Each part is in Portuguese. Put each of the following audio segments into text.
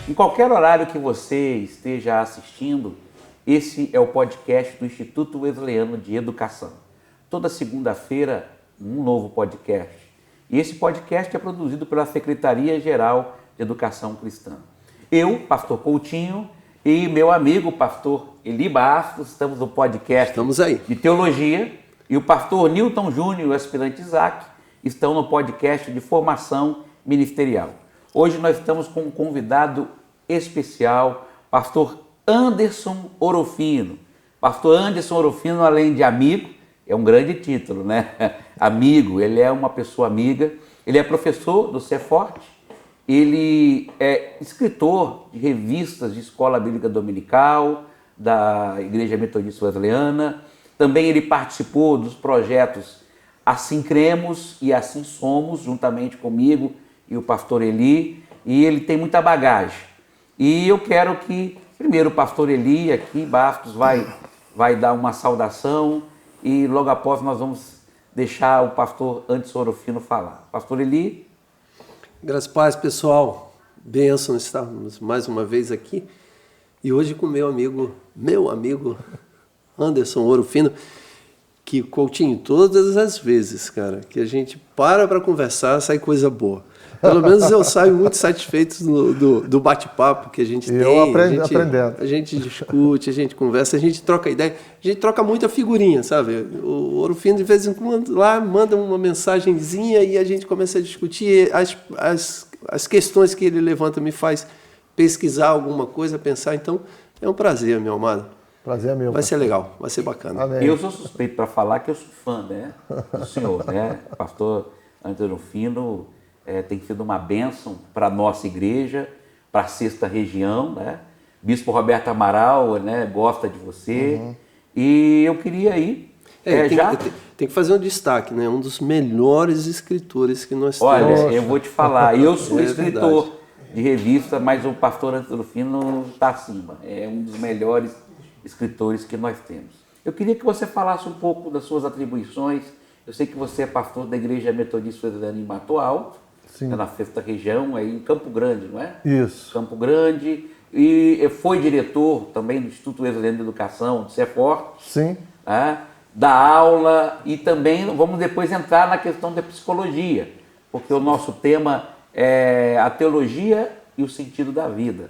Em qualquer horário que você esteja assistindo, esse é o podcast do Instituto Wesleyano de Educação. Toda segunda-feira, um novo podcast. E esse podcast é produzido pela Secretaria-Geral de Educação Cristã. Eu, pastor Coutinho, e meu amigo, pastor Eli Bastos, estamos no podcast de Teologia, e o pastor Newton Júnior e o aspirante Isaac estão no podcast de Formação Ministerial. Hoje nós estamos com um convidado especial, pastor Anderson Orofino. Pastor Anderson Orofino, além de amigo, é um grande título, né? Amigo, ele é uma pessoa amiga, ele é professor do Ceforte, ele é escritor de revistas de escola bíblica dominical, da Igreja Metodista Wesleyana, também ele participou dos projetos Assim Cremos e Assim Somos, juntamente comigo e o pastor Eli, e ele tem muita bagagem. E eu quero que, primeiro, o pastor Eli aqui, Bastos, vai dar uma saudação e logo após nós vamos deixar o pastor Anderson Orofino falar. Pastor Eli. Graças a Deus, pessoal. Bênção estarmos mais uma vez aqui. E hoje com meu amigo Anderson Orofino, que, Coutinho, todas as vezes, cara, que a gente para conversar, sai coisa boa. Pelo menos eu saio muito satisfeito do bate-papo que a gente tem. Aprendendo. A gente discute, a gente conversa, a gente troca ideia, a gente troca muita figurinha, sabe? O Orofino, de vez em quando, lá manda uma mensagenzinha e a gente começa a discutir. As questões que ele levanta me faz pesquisar alguma coisa, pensar. Então, é um prazer, meu amado. Prazer é meu. Vai ser legal, vai ser bacana. Amém. Eu sou suspeito para falar que eu sou fã, né, do senhor, né? Pastor Anderson Orofino tem sido uma bênção para a nossa igreja, para a sexta região, né? Bispo Roberto Amaral, né, gosta de você. Uhum. E eu queria ir. Tem que fazer um destaque, né? Um dos melhores escritores que nós temos. Olha, eu vou te falar, eu sou escritor de revista, mas o pastor Anderson Orofino está acima. É um dos melhores escritores que nós temos. Eu queria que você falasse um pouco das suas atribuições. Eu sei que você é pastor da Igreja Metodista Wesleyana em Mato Alto, na sexta região, aí em Campo Grande, não é? Isso. Campo Grande. E foi diretor também do Instituto Wesleyano de Educação, do Ceforte. Sim. Da aula, e também vamos depois entrar na questão da psicologia, porque o nosso tema é a teologia e o sentido da vida.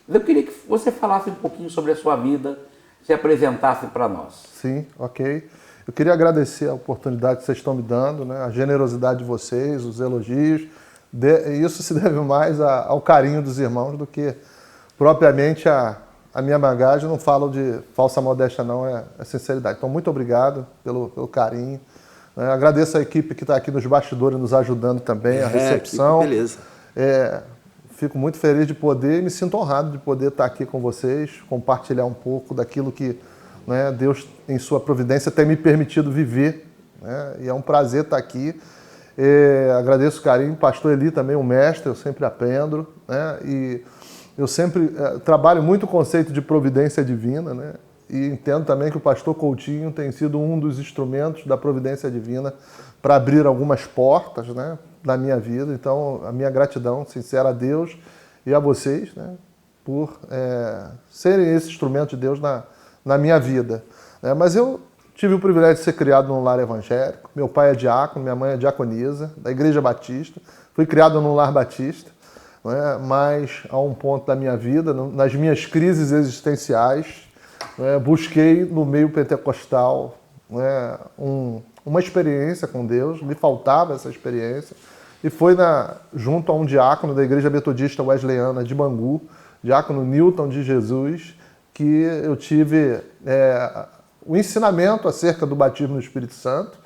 Eu queria que você falasse um pouquinho sobre a sua vida, se apresentasse para nós. Sim, ok. Eu queria agradecer a oportunidade que vocês estão me dando, né? A generosidade de vocês, os elogios. Isso se deve mais ao carinho dos irmãos do que propriamente a minha bagagem. Eu não falo de falsa modéstia, não, é sinceridade. Então, muito obrigado pelo carinho. Agradeço a equipe que está aqui nos bastidores nos ajudando também, a recepção. Beleza. Fico muito feliz de poder e me sinto honrado de poder estar aqui com vocês, compartilhar um pouco daquilo que, né, Deus, em sua providência, tem me permitido viver, né, e é um prazer estar aqui. Agradeço o carinho, pastor Eli também, um mestre, eu sempre aprendo, né, e eu sempre trabalho muito o conceito de providência divina, né, e entendo também que o pastor Coutinho tem sido um dos instrumentos da providência divina para abrir algumas portas, né, na minha vida. Então, a minha gratidão sincera a Deus e a vocês, né, por serem esse instrumento de Deus na minha vida. Mas eu tive o privilégio de ser criado num lar evangélico. Meu pai é diácono, minha mãe é diaconisa, da Igreja Batista. Fui criado num lar batista, né, mas a um ponto da minha vida, nas minhas crises existenciais, busquei no meio pentecostal, né, uma experiência com Deus. Me faltava essa experiência. E foi junto a um diácono da Igreja Metodista Wesleyana de Bangu, diácono Newton de Jesus, que eu tive o ensinamento acerca do batismo no Espírito Santo.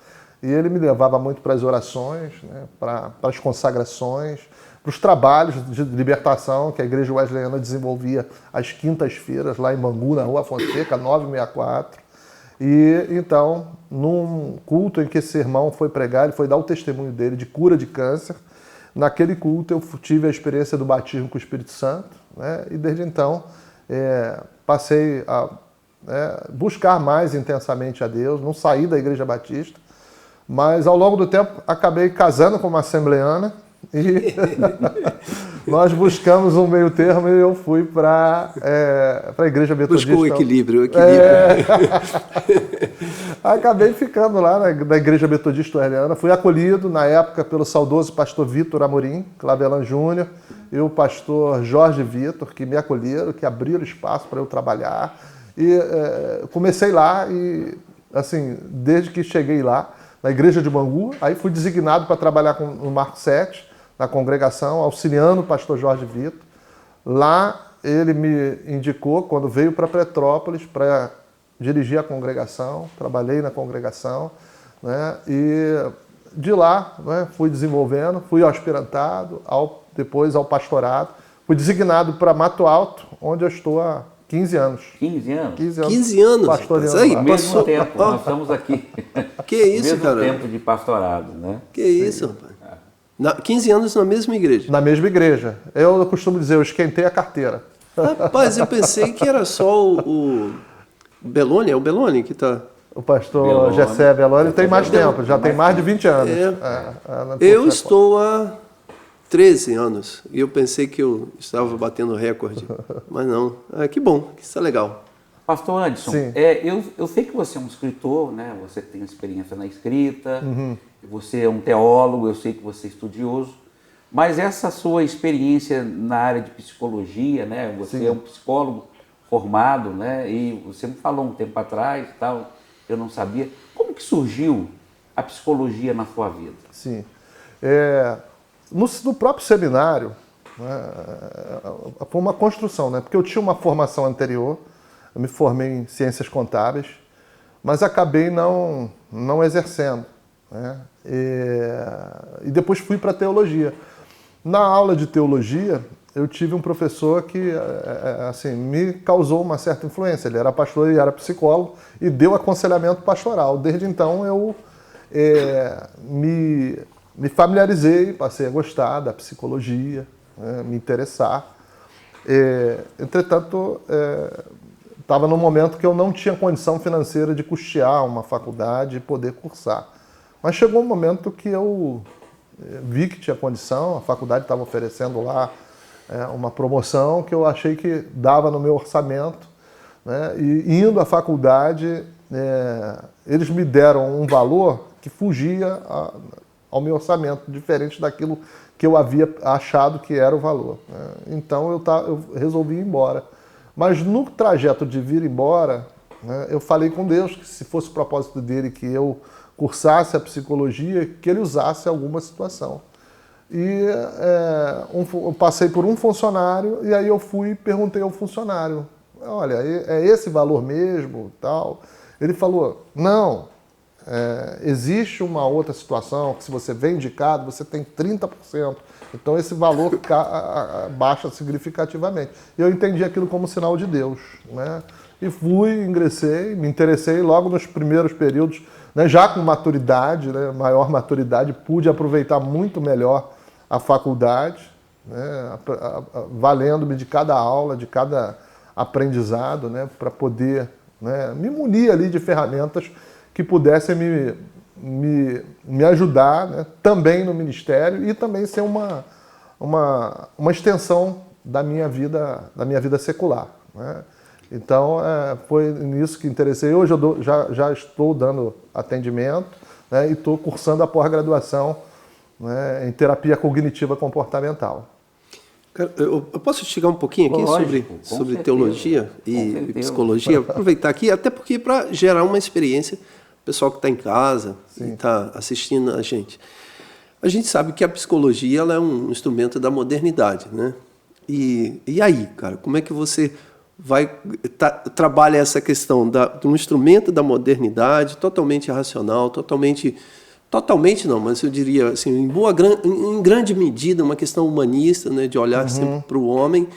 E ele me levava muito para as orações, né, para as consagrações, para os trabalhos de libertação que a Igreja Wesleyana desenvolvia às quintas-feiras, lá em Bangu, na Rua Fonseca, 964. E então, num culto em que esse irmão foi pregar, ele foi dar o testemunho dele de cura de câncer. Naquele culto eu tive a experiência do batismo com o Espírito Santo, né? E desde então passei a buscar mais intensamente a Deus, não saí da Igreja Batista, mas ao longo do tempo acabei casando com uma assembleana e Nós buscamos um meio termo e eu fui para a Igreja Metodista. Buscou o equilíbrio. Acabei ficando lá na Igreja Metodista Uerliana. Fui acolhido, na época, pelo saudoso pastor Vitor Amorim, Clavelan Júnior, e o pastor Jorge Vitor, que me acolheram, que abriram espaço para eu trabalhar. E comecei lá e, assim, desde que cheguei lá, na Igreja de Bangu, aí fui designado para trabalhar no Marco 7, na congregação, auxiliando o pastor Jorge Vitor. Lá ele me indicou, quando veio para Petrópolis, para dirigir a congregação, trabalhei na congregação, né? E de lá, né, fui desenvolvendo, fui ao aspirantado, depois ao pastorado, fui designado para Mato Alto, onde eu estou há 15 anos. 15 anos? 15 anos. Pastoreando Aí, lá. Mesmo tempo, nós estamos aqui. Que isso, Mesmo cara? tempo de pastorado, né? Que isso, rapaz? 15 anos na mesma igreja. Na mesma igreja. Eu costumo dizer, eu esquentei a carteira. Rapaz, eu pensei que era só o Belloni, é o Belloni que está... O pastor Belloni. Gessé Belloni tem mais Belloni. tempo, já tem mais de 20 anos. Eu estou há 13 anos e eu pensei que eu estava batendo recorde, mas não. Que bom, que isso é legal. Pastor Anderson, Sim. eu sei que você é um escritor, né? Você tem experiência na escrita, você é um teólogo, eu sei que você é estudioso, mas essa sua experiência na área de psicologia, né? Você Sim. é um psicólogo formado, né? E você me falou um tempo atrás, tal, eu não sabia. Como que surgiu a psicologia na sua vida? Sim. No próprio seminário, né, foi uma construção, né? Porque eu tinha uma formação anterior, eu me formei em ciências contábeis, mas acabei não exercendo, né? E depois fui para a teologia. Na aula de teologia, eu tive um professor que assim, me causou uma certa influência. Ele era pastor e era psicólogo e deu aconselhamento pastoral. Desde então, eu me familiarizei, passei a gostar da psicologia, né, me interessar. Entretanto, estava num momento que eu não tinha condição financeira de custear uma faculdade e poder cursar. Mas chegou um momento que eu vi que tinha condição, a faculdade estava oferecendo lá uma promoção que eu achei que dava no meu orçamento, né? E indo à faculdade, eles me deram um valor que fugia ao meu orçamento, diferente daquilo que eu havia achado que era o valor, né? Então eu resolvi ir embora. Mas no trajeto de vir embora, né, eu falei com Deus que se fosse o propósito dele que eu cursasse a psicologia, que ele usasse alguma situação. E eu passei por um funcionário e aí eu fui e perguntei ao funcionário, olha, é esse valor mesmo, tal? Ele falou, não, existe uma outra situação que se você vem indicado, você tem 30%. Então esse valor baixa significativamente. E eu entendi aquilo como sinal de Deus, né? E ingressei, me interessei logo nos primeiros períodos, né, já com maturidade, né, maior maturidade, pude aproveitar muito melhor a faculdade, né, valendo-me de cada aula, de cada aprendizado, né, para poder, né, me munir ali de ferramentas que pudessem me ajudar, né, também no ministério e também ser uma extensão da minha vida secular, né? Então, foi nisso que interessei. Hoje eu já estou dando atendimento, né, e estou cursando a pós-graduação, né, em terapia cognitiva comportamental. Cara, eu posso chegar um pouquinho aqui Lógico, sobre certeza, teologia e psicologia? Aproveitar aqui, até porque para gerar uma experiência, o pessoal que está em casa e está assistindo a gente. A gente sabe que a psicologia ela é um instrumento da modernidade, né? E aí, cara, como é que você trabalha essa questão de um instrumento da modernidade totalmente racional, totalmente não, mas eu diria assim, em grande medida uma questão humanista, né, de olhar sempre para o homem,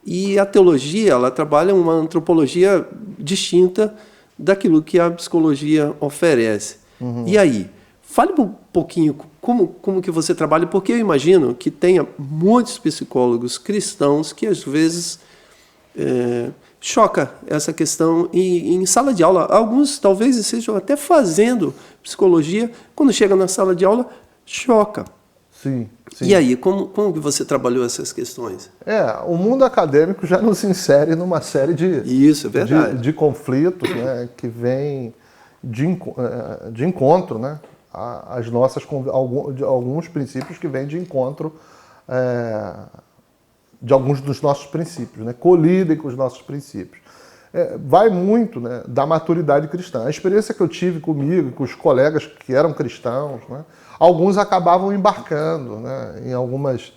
e a teologia ela trabalha uma antropologia distinta daquilo que a psicologia oferece. E aí, fale um pouquinho como que você trabalha, porque eu imagino que tenha muitos psicólogos cristãos que às vezes choca essa questão em sala de aula. Alguns talvez estejam até fazendo psicologia, quando chega na sala de aula, choca. Sim, sim. E aí, como que você trabalhou essas questões? O mundo acadêmico já nos insere numa série Isso, é verdade. de conflitos, né, que vêm de encontro, né, às nossas, de alguns princípios que vêm de encontro de alguns dos nossos princípios, né, colidem com os nossos princípios. Vai muito, né, da maturidade cristã. A experiência que eu tive comigo, com os colegas que eram cristãos, né, alguns acabavam embarcando, né, em algumas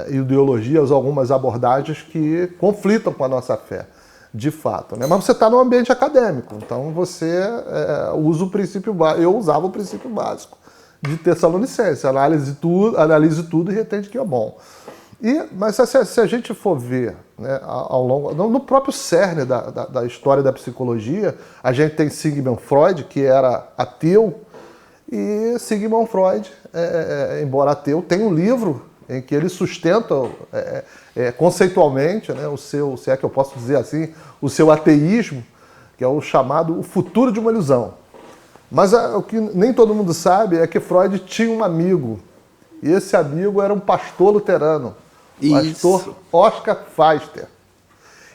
ideologias, algumas abordagens que conflitam com a nossa fé, de fato. Né? Mas você está no ambiente acadêmico, então você usa o princípio básico. Eu usava o princípio básico de Tessalonicenses, analise tudo e retende que é bom. Mas se a gente for ver, né, ao longo, no próprio cerne da história da psicologia, a gente tem Sigmund Freud, que era ateu, e Sigmund Freud, embora ateu, tem um livro em que ele sustenta conceitualmente, né, o seu, se é que eu posso dizer assim, o seu ateísmo, que é o chamado O Futuro de uma Ilusão. Mas o que nem todo mundo sabe é que Freud tinha um amigo, e esse amigo era um pastor luterano, pastor Oscar Pfister.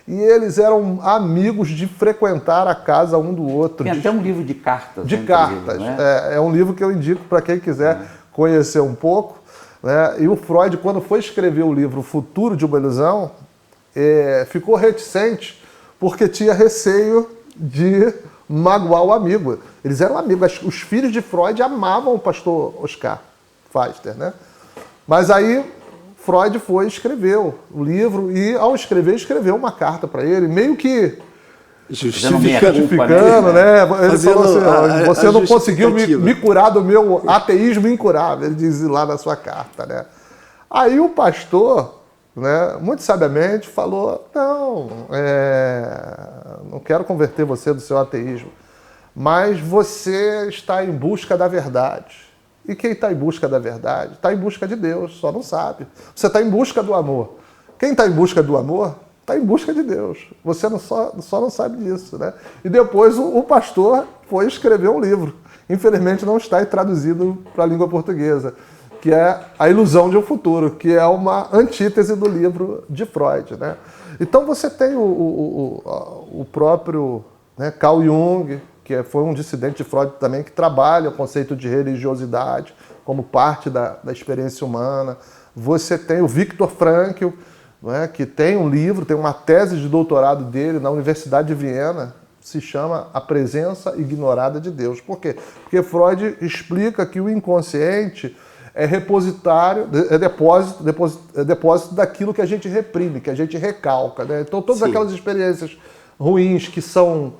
E eles eram amigos de frequentar a casa um do outro. Tem até um livro de cartas. De cartas. Né? É um livro que eu indico para quem quiser conhecer um pouco. Né? E o Freud, quando foi escrever o livro O Futuro de uma Ilusão, ficou reticente porque tinha receio de magoar o amigo. Eles eram amigos. Os filhos de Freud amavam o pastor Oscar Pfister, né? Mas aí Freud escreveu o livro e, ao escrever, escreveu uma carta para ele, meio que justificando, né? Ele falou assim, você não conseguiu me curar do meu ateísmo incurável, ele diz lá na sua carta, né? Aí o pastor, né, muito sabiamente, falou, não quero converter você do seu ateísmo, mas você está em busca da verdade. E quem está em busca da verdade está em busca de Deus, só não sabe. Você está em busca do amor. Quem está em busca do amor está em busca de Deus. Você só não sabe disso, né? E depois o pastor foi escrever um livro. Infelizmente não está traduzido para a língua portuguesa, que é A Ilusão de um Futuro, que é uma antítese do livro de Freud, né? Então você tem o próprio, né, Carl Jung, que foi um dissidente de Freud também, que trabalha o conceito de religiosidade como parte da experiência humana. Você tem o Viktor Frankl, né, que tem um livro, tem uma tese de doutorado dele na Universidade de Viena, se chama A Presença Ignorada de Deus. Por quê? Porque Freud explica que o inconsciente é repositório, depósito daquilo que a gente reprime, que a gente recalca, né? Então todas aquelas experiências ruins que são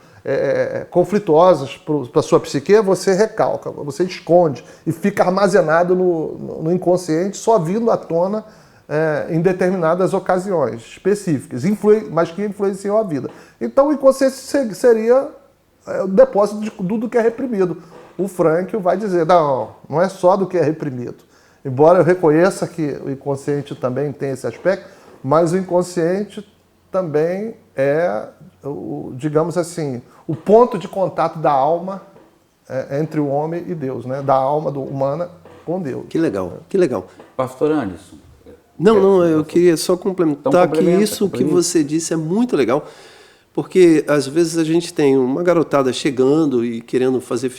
conflituosas para a sua psique, você recalca, você esconde e fica armazenado no inconsciente, só vindo à tona em determinadas ocasiões específicas, mas que influenciam a vida. Então o inconsciente seria o depósito de tudo que é reprimido. O Frankl vai dizer, não é só do que é reprimido. Embora eu reconheça que o inconsciente também tem esse aspecto, mas o inconsciente também digamos assim, o ponto de contato da alma entre o homem e Deus, né? Da alma humana com Deus. Que legal, que legal. Pastor Anderson. Não, eu queria só complementar que isso que você disse é muito legal, porque às vezes a gente tem uma garotada chegando e querendo fazer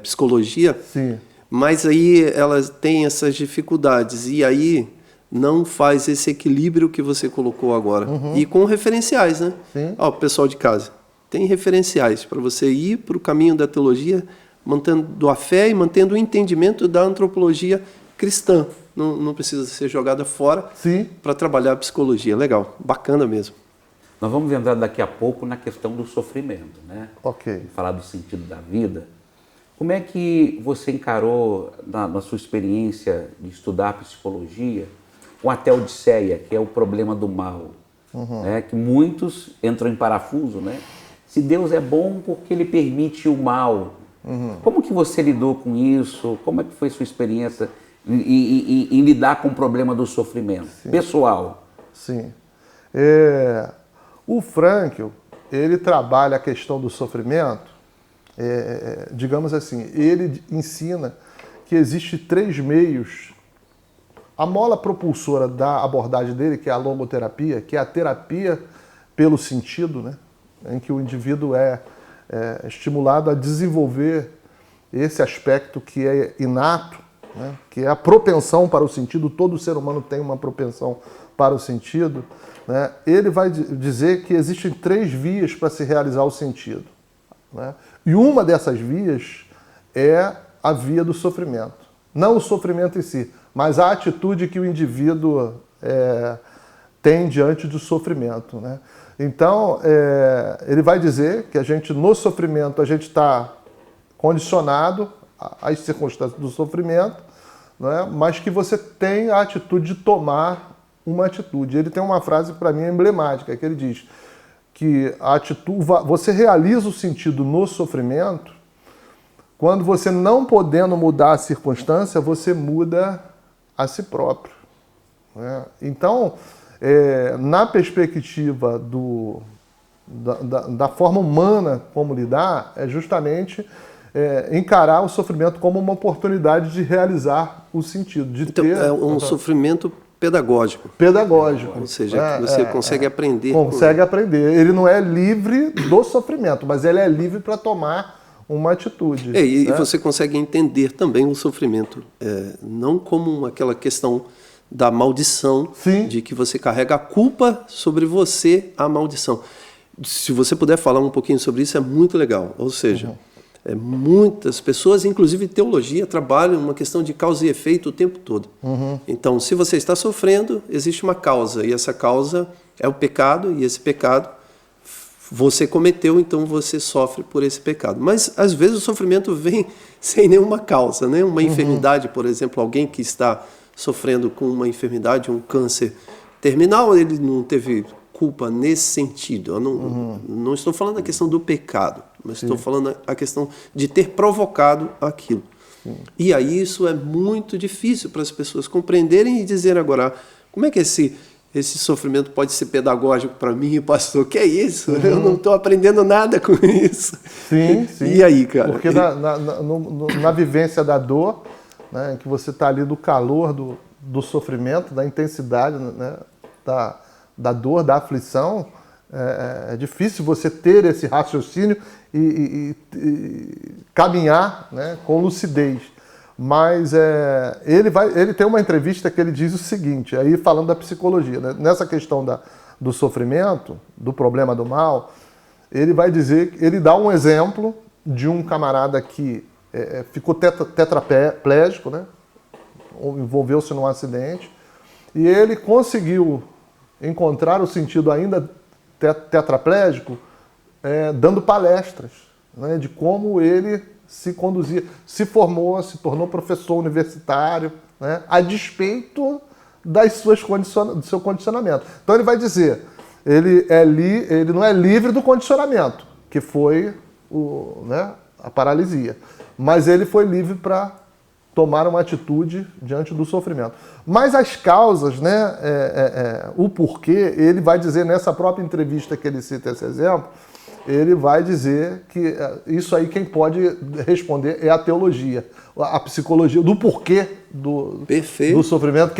psicologia, sim, mas aí elas têm essas dificuldades e aí não faz esse equilíbrio que você colocou agora. E com referenciais, né? Sim. Pessoal de casa, tem referenciais para você ir para o caminho da teologia, mantendo a fé e mantendo o entendimento da antropologia cristã. Não precisa ser jogada fora para trabalhar a psicologia. Legal, bacana mesmo. Nós vamos entrar daqui a pouco na questão do sofrimento, né? Ok. Falar do sentido da vida. Como é que você encarou, na sua experiência de estudar psicologia, com a teodiceia, que é o problema do mal, né? Que muitos entram em parafuso, né? Se Deus é bom, porque Ele permite o mal. Como que você lidou com isso? Como é que foi sua experiência em lidar com o problema do sofrimento pessoal? Sim. O Frankl, ele trabalha a questão do sofrimento, digamos assim, ele ensina que existem 3 meios A mola propulsora da abordagem dele, que é a logoterapia, que é a terapia pelo sentido, né? Em que o indivíduo é estimulado a desenvolver esse aspecto que é inato, né? Que é a propensão para o sentido. Todo ser humano tem uma propensão para o sentido, né? Ele vai dizer que existem 3 vias para se realizar o sentido, né? E uma dessas vias é a via do sofrimento. Não o sofrimento em si, mas a atitude que o indivíduo tem diante do sofrimento, né? Então, ele vai dizer que a gente, no sofrimento, a gente está condicionado às circunstâncias do sofrimento, né? Mas que você tem a atitude de tomar uma atitude. Ele tem uma frase, para mim, emblemática, que ele diz que a atitude, você realiza o sentido no sofrimento quando você, não podendo mudar a circunstância, você muda a si próprio, né? Então, na perspectiva da forma humana como lidar, é justamente encarar o sofrimento como uma oportunidade de realizar o sentido, de então, ter... é um sofrimento pedagógico. Pedagógico. Ou seja, que você consegue aprender. Consegue aprender. Ele não é livre do sofrimento, mas ele é livre para tomar uma atitude. E você consegue entender também o sofrimento, não como aquela questão da maldição, Sim. de que você carrega a culpa sobre você, a maldição. Se você puder falar um pouquinho sobre isso, é muito legal. Ou seja, muitas pessoas, inclusive teologia, trabalham uma questão de causa e efeito o tempo todo. Então, se você está sofrendo, existe uma causa, e essa causa é o pecado, e esse pecado você cometeu, então você sofre por esse pecado. Mas, às vezes, o sofrimento vem sem nenhuma causa, né? Uma enfermidade, por exemplo, alguém que está sofrendo com uma enfermidade, um câncer terminal, ele não teve culpa nesse sentido. Eu não estou falando a questão do pecado, mas estou falando a questão de ter provocado aquilo. E aí isso é muito difícil para as pessoas compreenderem e dizer agora, como é que esse sofrimento pode ser pedagógico para mim, pastor? Que é isso? Eu não estou aprendendo nada com isso. Sim. E aí, cara? Porque na vivência da dor, né, em que você está ali do calor do sofrimento, da intensidade, né, da dor, da aflição, é difícil você ter esse raciocínio e caminhar, né, com lucidez. Mas ele tem uma entrevista que ele diz o seguinte, aí falando da psicologia, né, nessa questão do sofrimento, do problema do mal, ele vai dizer, ele dá um exemplo de um camarada que ficou tetraplégico, né, envolveu-se num acidente, e ele conseguiu encontrar o sentido ainda tetraplégico dando palestras, né, de como ele se conduzia, se formou, se tornou professor universitário, né, a despeito do seu condicionamento. Então ele vai dizer, ele não é livre do condicionamento, que foi a paralisia, mas ele foi livre para tomar uma atitude diante do sofrimento. Mas as causas, né, o porquê, ele vai dizer nessa própria entrevista que ele cita esse exemplo, ele vai dizer que isso aí quem pode responder é a teologia, a psicologia, do porquê do sofrimento,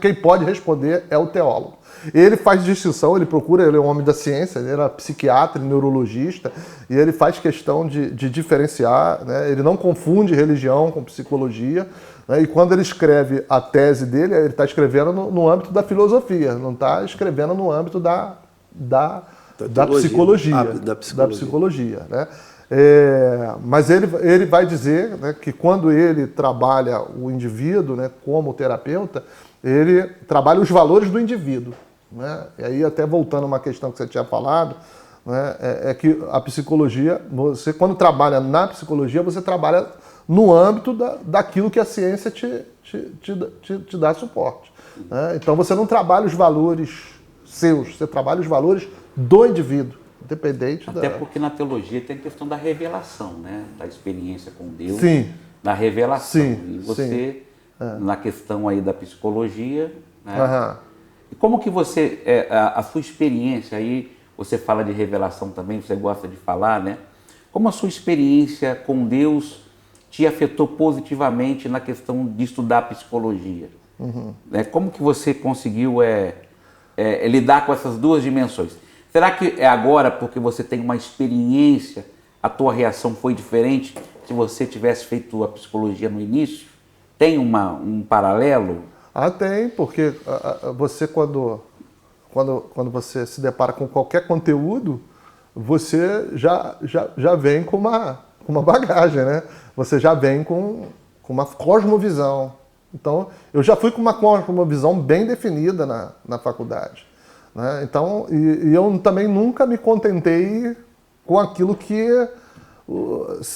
quem pode responder é o teólogo. Ele faz distinção, ele é um homem da ciência, ele era psiquiatra, neurologista, e ele faz questão de diferenciar, né? Ele não confunde religião com psicologia, né? E quando ele escreve a tese dele, ele está escrevendo no âmbito da filosofia, não está escrevendo no âmbito da psicologia. Da psicologia, né? Mas ele vai dizer, né, que quando ele trabalha o indivíduo, né, como terapeuta, ele trabalha os valores do indivíduo, né? E aí, até voltando a uma questão que você tinha falado, né, é que a psicologia, você quando trabalha na psicologia, você trabalha no âmbito daquilo que a ciência te dá suporte, né? Então você não trabalha os valores seus, você trabalha os valores do indivíduo, independente Até porque na teologia tem a questão da revelação, né? Da experiência com Deus, Sim. da revelação. Sim, e você, na questão aí da psicologia, né? Aham. E como que você, a sua experiência aí, você fala de revelação também, você gosta de falar, né? Como a sua experiência com Deus te afetou positivamente na questão de estudar psicologia? Né? Como que você conseguiu lidar com essas duas dimensões? Será que é agora, porque você tem uma experiência, a tua reação foi diferente se você tivesse feito a psicologia no início? Tem um paralelo? Tem, porque você quando você se depara com qualquer conteúdo, você já vem com uma bagagem, né? Você já vem com uma cosmovisão. Então, eu já fui com uma cosmovisão bem definida na faculdade, né? Então, e eu também nunca me contentei com aquilo que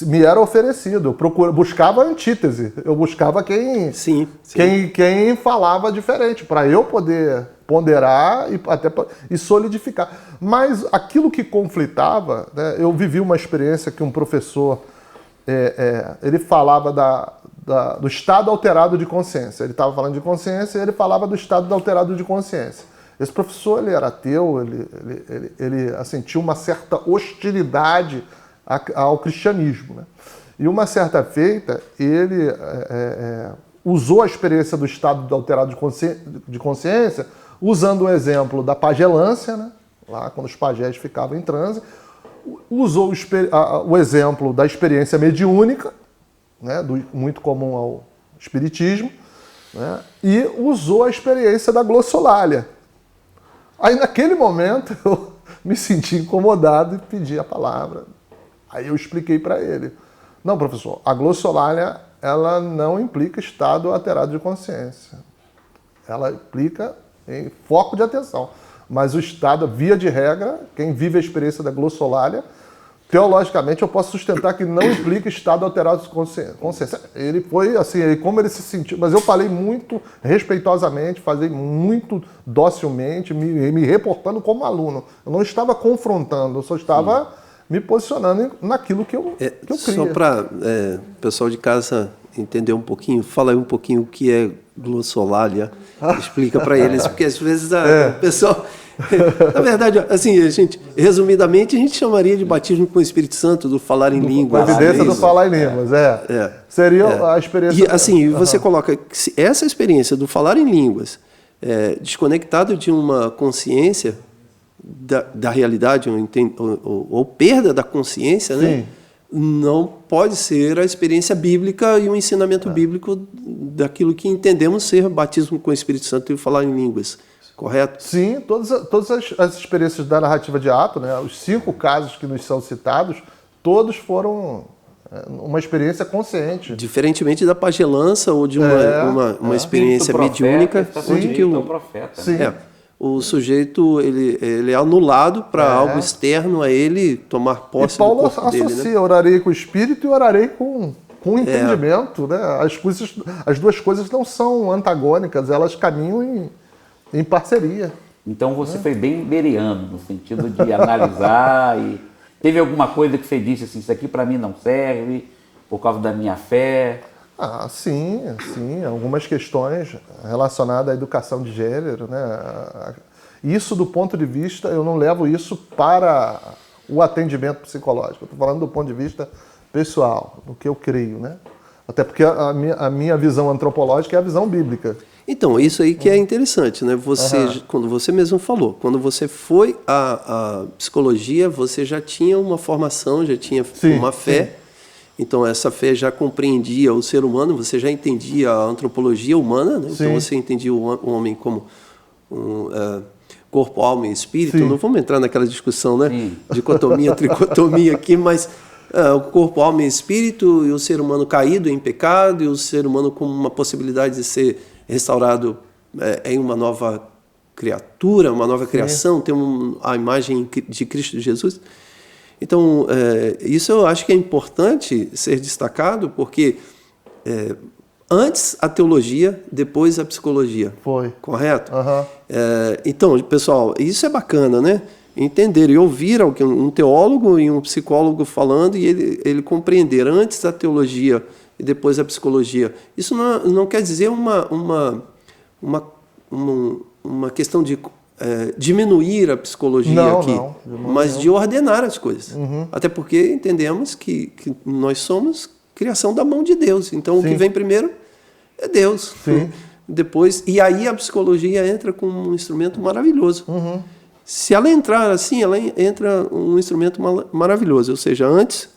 me era oferecido. Eu buscava a antítese, eu buscava quem falava diferente, para eu poder ponderar e solidificar. Mas aquilo que conflitava, né, eu vivi uma experiência que um professor, ele falava do estado alterado de consciência. Ele estava falando de consciência e ele falava do estado alterado de consciência. Esse professor, ele era ateu, ele assim, tinha uma certa hostilidade ao cristianismo, né? E uma certa feita, ele usou a experiência do estado alterado de consciência, usando o exemplo da pagelância, né? Lá quando os pajés ficavam em transe, usou o exemplo da experiência mediúnica, né? Muito comum ao espiritismo, né? E usou a experiência da glossolalia. Aí naquele momento eu me senti incomodado e pedi a palavra. Aí eu expliquei para ele: não, professor, a glossolalia, ela não implica estado alterado de consciência. Ela implica em foco de atenção. Mas o estado, via de regra, quem vive a experiência da glossolalia, teologicamente eu posso sustentar que não implica estado alterado de consciência. Ele foi assim, como ele se sentiu, mas eu falei muito respeitosamente, falei muito docilmente, me reportando como aluno. Eu não estava confrontando, eu só estava me posicionando naquilo que eu cria. Só para o pessoal de casa entender um pouquinho, fala aí um pouquinho o que é glossolalia, explica para eles, porque às vezes o pessoal... Na verdade, assim, resumidamente, a gente chamaria de batismo com o Espírito Santo, do falar em línguas. Com a evidência do falar em línguas, Seria a experiência... E assim, você coloca essa experiência do falar em línguas, desconectado de uma consciência da realidade, ou perda da consciência, né? Não pode ser a experiência bíblica e o ensinamento bíblico daquilo que entendemos ser batismo com o Espírito Santo e falar em línguas. Correto? Sim, todas as experiências da narrativa de Atos, né, os 5 casos que nos são citados, todos foram uma experiência consciente. Diferentemente da pagelança ou de uma experiência mediúnica, onde o sujeito ele é anulado para algo externo a ele tomar posse do corpo dele. E Paulo associa, orarei com o Espírito e orarei com entendimento. Né? As duas coisas não são antagônicas, elas caminham em parceria. Então você foi bem bereano, no sentido de analisar e... Teve alguma coisa que você disse assim, isso aqui para mim não serve, por causa da minha fé? Sim. Algumas questões relacionadas à educação de gênero, né? Isso do ponto de vista, eu não levo isso para o atendimento psicológico. Estou falando do ponto de vista pessoal, do que eu creio, né? Até porque a minha visão antropológica é a visão bíblica. Então, isso aí que é interessante, né? Quando você mesmo falou, quando você foi à psicologia, você já tinha uma formação, já tinha uma fé. Sim. Então, essa fé já compreendia o ser humano, você já entendia a antropologia humana, né? Então, você entendia o homem como corpo, alma e espírito. Não vamos entrar naquela discussão, né? Dicotomia, tricotomia aqui, mas o corpo, alma e espírito, e o ser humano caído em pecado, e o ser humano com uma possibilidade de ser restaurado em uma nova criatura, uma nova criação, tem a imagem de Cristo Jesus. Então, isso eu acho que é importante ser destacado, porque antes a teologia, depois a psicologia. Foi. Correto? Então, pessoal, isso é bacana, né? Entender e ouvir um teólogo e um psicólogo falando e ele compreender antes a teologia e depois a psicologia. Isso não quer dizer uma questão de diminuir a psicologia mas de ordenar as coisas. Até porque entendemos que nós somos criação da mão de Deus. Então, o que vem primeiro é Deus. depois, e aí a psicologia entra com um instrumento maravilhoso. Se ela entrar assim, ela entra um instrumento maravilhoso, ou seja, antes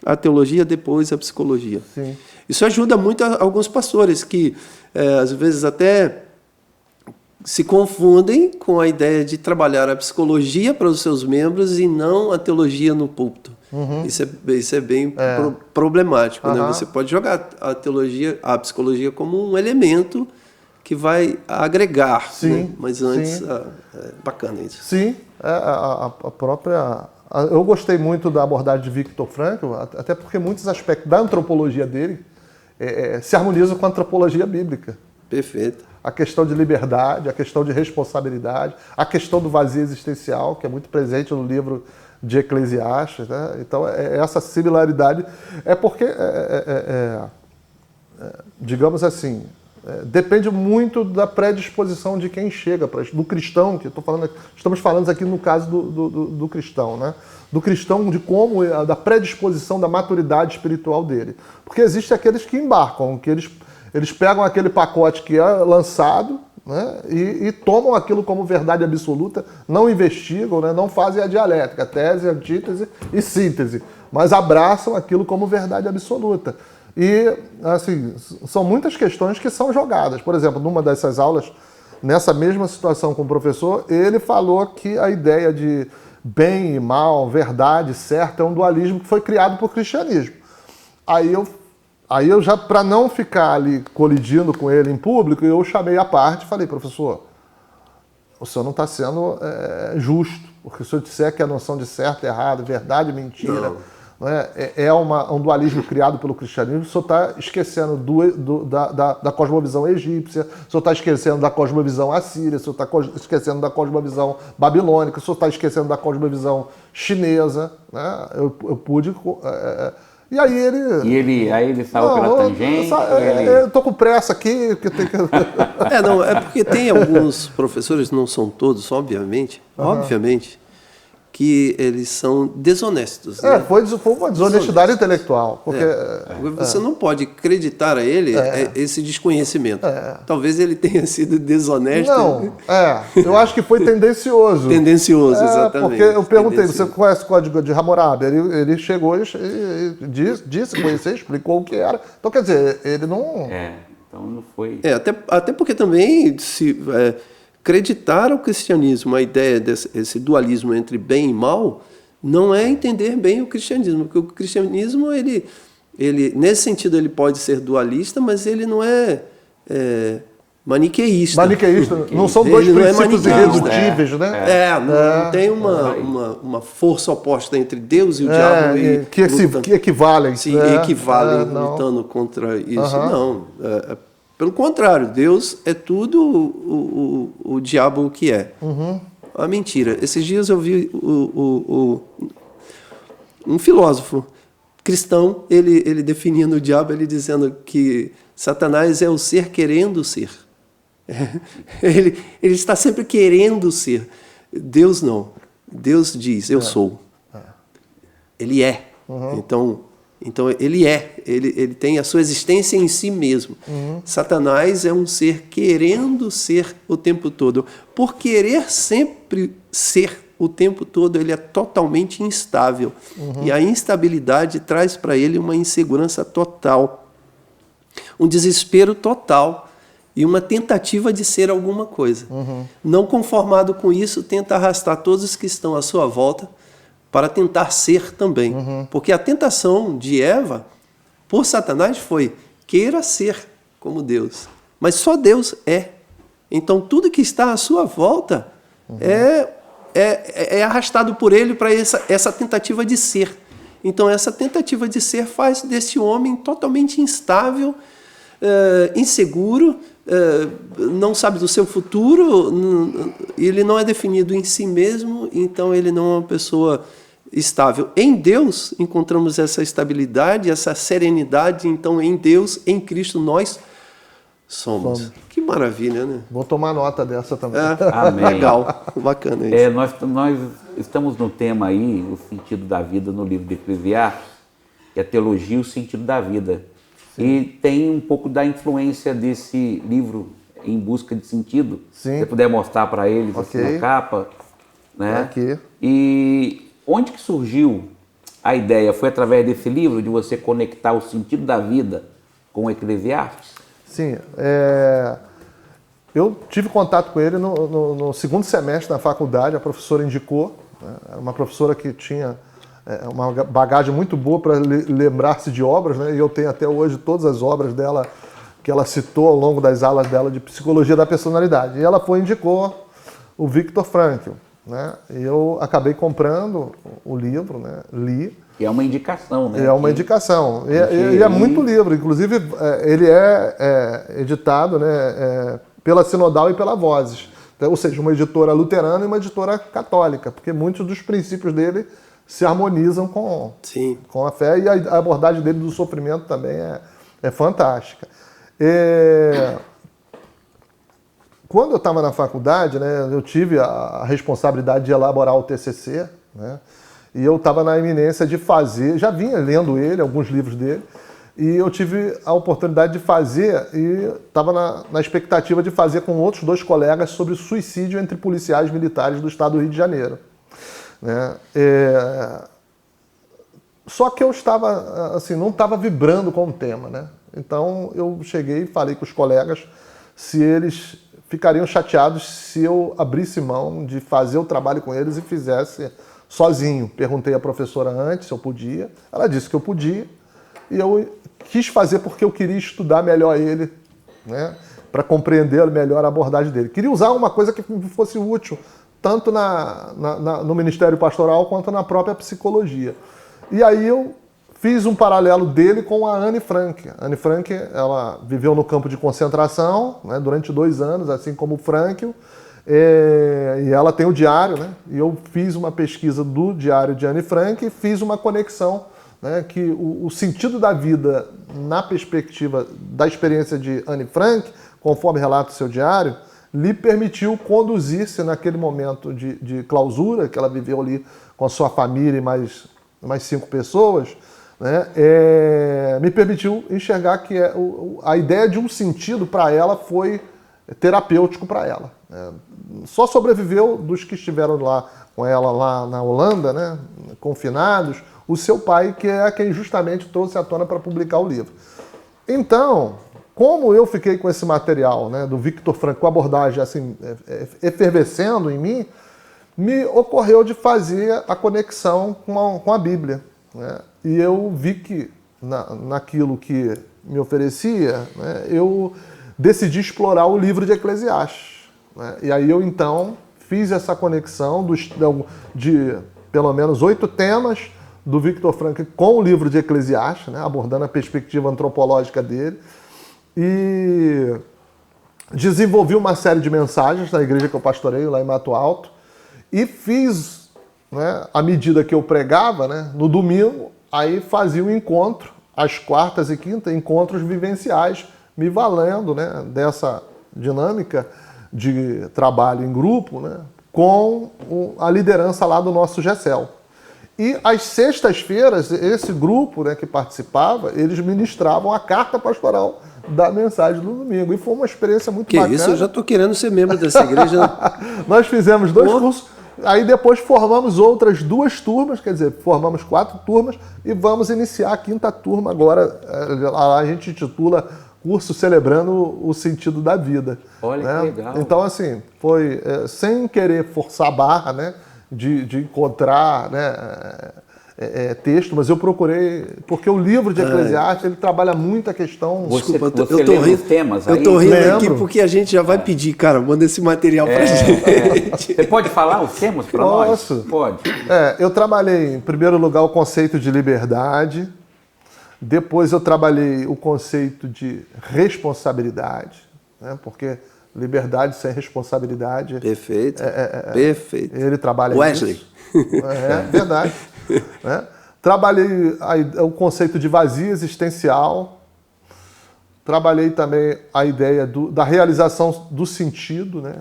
a teologia, depois a psicologia. Sim. Isso ajuda muito alguns pastores que, às vezes, até se confundem com a ideia de trabalhar a psicologia para os seus membros e não a teologia no púlpito. Isso é bem problemático. Né? Você pode jogar a psicologia como um elemento que vai agregar. Sim, né? Mas antes, sim. É bacana isso. Sim, a própria... Eu gostei muito da abordagem de Viktor Frankl, até porque muitos aspectos da antropologia dele se harmonizam com a antropologia bíblica. Perfeito. A questão de liberdade, a questão de responsabilidade, a questão do vazio existencial, que é muito presente no livro de Eclesiastes. Né? Então, essa similaridade é porque, digamos assim, depende muito da predisposição de quem chega, do cristão, que estamos falando aqui no caso do cristão, né? Do cristão, da predisposição, da maturidade espiritual dele. Porque existem aqueles que embarcam, que eles pegam aquele pacote que é lançado, né, e tomam aquilo como verdade absoluta, não investigam, né, não fazem a dialética, tese, antítese e síntese, mas abraçam aquilo como verdade absoluta. E, assim, são muitas questões que são jogadas. Por exemplo, numa dessas aulas, nessa mesma situação com o professor, ele falou que a ideia de bem e mal, verdade, certo, é um dualismo que foi criado por cristianismo. Aí eu já, para não ficar ali colidindo com ele em público, eu chamei a parte e falei, professor, o senhor não está sendo justo, porque se eu disser que a noção de certo, errado, verdade, mentira, é um dualismo criado pelo cristianismo, o senhor está esquecendo da cosmovisão egípcia, o senhor está esquecendo da cosmovisão assíria, o senhor está esquecendo da cosmovisão babilônica, o senhor está esquecendo da cosmovisão chinesa. Né? Eu pude... E aí ele saiu pela tangente. Eu tô com pressa aqui. Que tem que... É porque tem alguns professores, não são todos, obviamente, que eles são desonestos. Né? Foi uma desonestidade intelectual. Porque, você não pode acreditar a ele esse desconhecimento. Talvez ele tenha sido desonesto. Não, eu acho que foi tendencioso. Tendencioso, exatamente. Porque eu perguntei, você conhece o código de Hammurabi? Ele chegou e disse conhecer, explicou o que era. Então, quer dizer, ele não... Então não foi... Até porque também... acreditar ao cristianismo, a ideia desse dualismo entre bem e mal, não é entender bem o cristianismo, porque o cristianismo, ele nesse sentido, ele pode ser dualista, mas ele não é maniqueísta. Maniqueísta, não são dois princípios irredutíveis, né? Não tem uma força oposta entre Deus e o diabo. Que equivalem. Sim, equivalem lutando contra isso. Não, pelo contrário, Deus é tudo o diabo o que é. A mentira. Esses dias eu vi um filósofo cristão, ele definindo o diabo, ele dizendo que Satanás é o ser querendo ser. Ele está sempre querendo ser. Deus não. Deus diz, eu sou. Ele é. Então ele tem a sua existência em si mesmo. Satanás é um ser querendo ser o tempo todo. Por querer sempre ser o tempo todo, ele é totalmente instável. E a instabilidade traz para ele uma insegurança total, um desespero total e uma tentativa de ser alguma coisa. Não conformado com isso, tenta arrastar todos os que estão à sua volta para tentar ser também. Porque a tentação de Eva, por Satanás, foi queira ser como Deus. Mas só Deus é. Então, tudo que está à sua volta é arrastado por ele para essa tentativa de ser. Então, essa tentativa de ser faz desse homem totalmente instável, inseguro, não sabe do seu futuro, ele não é definido em si mesmo, então ele não é uma pessoa estável. Em Deus encontramos essa estabilidade, essa serenidade. Então, em Deus, em Cristo, nós somos. Que maravilha, né? Vou tomar nota dessa também. Amém. Legal, bacana isso. Nós estamos no tema aí, o sentido da vida, no livro de Eclesiastes, que é a teologia e o sentido da vida. Sim. E tem um pouco da influência desse livro Em Busca de Sentido. Sim. Se você puder mostrar para eles Ok. assim, na capa. Né? Aqui. E onde que surgiu a ideia? Foi através desse livro de você conectar o sentido da vida com o Eclesiastes? Sim. Eu tive contato com ele no segundo semestre da faculdade, a professora indicou, né? Era uma professora que tinha uma bagagem muito boa para lembrar-se de obras, né? E eu tenho até hoje todas as obras dela que ela citou ao longo das aulas dela de Psicologia da Personalidade. E ela indicou o Viktor Frankl, né? E eu acabei comprando o livro, né? Li. E é uma indicação, né? É uma indicação. E é muito livro. Inclusive, ele é editado, né, pela Sinodal e pela Vozes. Então, ou seja, uma editora luterana e uma editora católica, porque muitos dos princípios dele se harmonizam com a fé, e a abordagem dele do sofrimento também é fantástica. Quando eu estava na faculdade, né, eu tive a responsabilidade de elaborar o TCC, né, e eu estava na iminência de fazer, já vinha lendo ele, alguns livros dele, e eu tive a oportunidade de fazer, e estava na expectativa de fazer com outros 2 colegas sobre suicídio entre policiais militares do estado do Rio de Janeiro. Né? Só que eu estava, assim, não estava vibrando com o tema, né? Então eu cheguei e falei com os colegas se eles ficariam chateados se eu abrisse mão de fazer o trabalho com eles e fizesse sozinho. Perguntei à professora antes se eu podia, ela disse que eu podia, e eu quis fazer porque eu queria estudar melhor ele, né, para compreender melhor a abordagem dele. Queria usar uma coisa que fosse útil, tanto no Ministério Pastoral quanto na própria psicologia. E aí eu fiz um paralelo dele com a Anne Frank. A Anne Frank, ela viveu no campo de concentração, né, durante 2 anos, assim como o Frankl, e ela tem o diário, né? E eu fiz uma pesquisa do diário de Anne Frank e fiz uma conexão, né, que o sentido da vida na perspectiva da experiência de Anne Frank, conforme relata o seu diário, lhe permitiu conduzir-se naquele momento de clausura que ela viveu ali com a sua família e mais 5 pessoas, né, me permitiu enxergar que a ideia de um sentido para ela foi terapêutico para ela. Só sobreviveu dos que estiveram lá com ela lá na Holanda, né, confinados, o seu pai, que é quem justamente trouxe à tona para publicar o livro. Então, como eu fiquei com esse material, né, do Viktor Frankl, com a abordagem assim, efervescendo em mim, me ocorreu de fazer a conexão com a Bíblia. Né? E eu vi que naquilo que me oferecia, né, eu decidi explorar o livro de Eclesiastes. Né? E aí eu então fiz essa conexão de pelo menos 8 temas do Viktor Frankl com o livro de Eclesiastes, né, abordando a perspectiva antropológica dele, e desenvolvi uma série de mensagens na igreja que eu pastoreio, lá em Mato Alto, e fiz, né, à medida que eu pregava, né, no domingo, aí fazia um encontro, às quartas e quintas, encontros vivenciais, me valendo, né, dessa dinâmica de trabalho em grupo, né, com a liderança lá do nosso GECEL. E às sextas-feiras, esse grupo, né, que participava, eles ministravam a carta pastoral da mensagem do domingo. E foi uma experiência muito bacana. Isso, eu já estou querendo ser membro dessa igreja. Nós fizemos 2 cursos, aí depois formamos outras 2 turmas, quer dizer, formamos 4 turmas e vamos iniciar a 5ª turma agora. A gente intitula Curso Celebrando o Sentido da Vida. Olha, né? Que legal. Então, assim, foi sem querer forçar a barra, né, de encontrar, né, texto, mas eu procurei, porque o livro de Eclesiastes, ele trabalha muito a questão... Desculpa, eu tô lembra rindo, os temas eu aí? tô rindo Lembro. aqui porque a gente já vai pedir, cara, manda esse material pra gente. Você pode falar os temas para nós? Posso. Pode. Eu trabalhei, em primeiro lugar, o conceito de liberdade, depois eu trabalhei o conceito de responsabilidade, né, porque liberdade sem responsabilidade... Perfeito, perfeito. Ele trabalha Wesley. nisso. Verdade. Né? Trabalhei o conceito de vazio existencial. Trabalhei também a ideia da realização do sentido, né?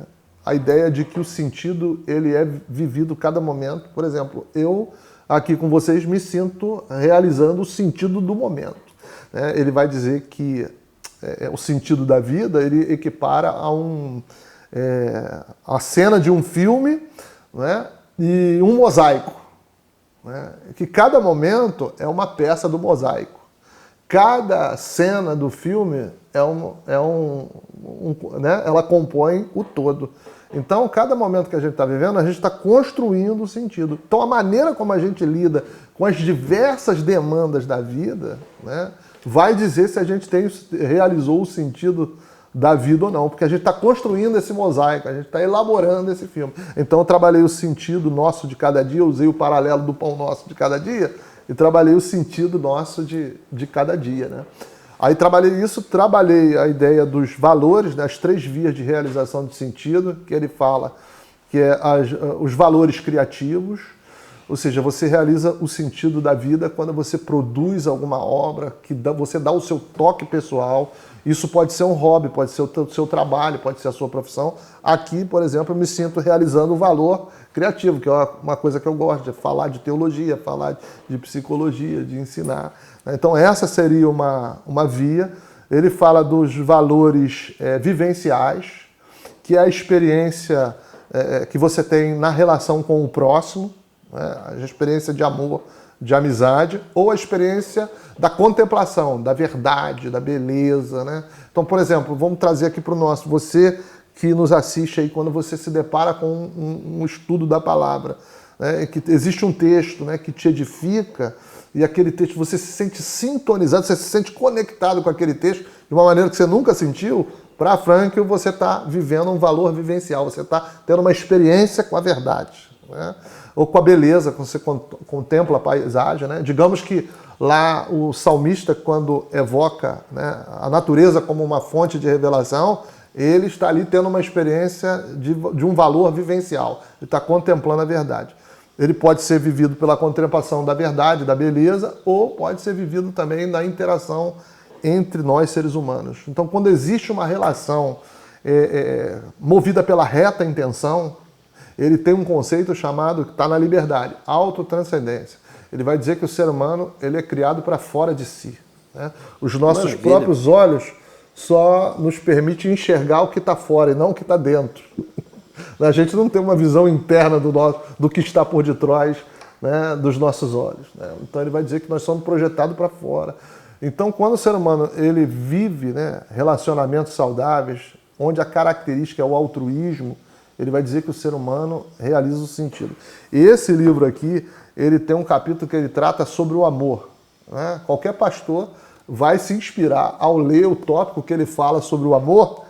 A ideia de que o sentido ele é vivido cada momento. Por exemplo, eu aqui com vocês me sinto realizando o sentido do momento. Né? Ele vai dizer que o sentido da vida, ele equipara a cena de um filme, né, e um mosaico, né, que cada momento é uma peça do mosaico. Cada cena do filme né, ela compõe o todo. Então, cada momento que a gente está vivendo, a gente está construindo o sentido. Então, a maneira como a gente lida com as diversas demandas da vida, né, vai dizer se a gente realizou o sentido da vida ou não, porque a gente está construindo esse mosaico, a gente está elaborando esse filme. Então, eu trabalhei o sentido nosso de cada dia, usei o paralelo do pão nosso de cada dia, e trabalhei o sentido nosso de cada dia, né? Aí trabalhei a ideia dos valores, né, as 3 vias de realização de sentido, que ele fala que é os valores criativos, ou seja, você realiza o sentido da vida quando você produz alguma obra, você dá o seu toque pessoal. Isso pode ser um hobby, pode ser o seu trabalho, pode ser a sua profissão. Aqui, por exemplo, eu me sinto realizando o valor criativo, que é uma coisa que eu gosto, de falar de teologia, falar de psicologia, de ensinar. Então essa seria uma via. Ele fala dos valores vivenciais, que é a experiência que você tem na relação com o próximo, né? A experiência de amor, de amizade, ou a experiência da contemplação, da verdade, da beleza, né? Então, por exemplo, vamos trazer aqui para o nosso, você que nos assiste aí quando você se depara com um estudo da palavra, né? Que existe um texto, né, que te edifica, e aquele texto você se sente sintonizado, você se sente conectado com aquele texto de uma maneira que você nunca sentiu. Para Frankl, você está vivendo um valor vivencial, você está tendo uma experiência com a verdade, né? Ou com a beleza, quando você contempla a paisagem, né? Digamos que lá o salmista, quando evoca, né, a natureza como uma fonte de revelação, ele está ali tendo uma experiência de um valor vivencial, ele está contemplando a verdade. Ele pode ser vivido pela contemplação da verdade, da beleza, ou pode ser vivido também na interação entre nós, seres humanos. Então, quando existe uma relação movida pela reta intenção, ele tem um conceito chamado, que está na liberdade, autotranscendência. Ele vai dizer que o ser humano ele é criado para fora de si, né? Os nossos próprios olhos só nos permitem enxergar o que está fora e não o que está dentro. A gente não tem uma visão interna do que está por detrás, né, dos nossos olhos, né? Então ele vai dizer que nós somos projetados para fora. Então, quando o ser humano ele vive, né, relacionamentos saudáveis, onde a característica é o altruísmo, ele vai dizer que o ser humano realiza o sentido. Esse livro aqui, ele tem um capítulo que ele trata sobre o amor, né? Qualquer pastor vai se inspirar ao ler o tópico que ele fala sobre o amor,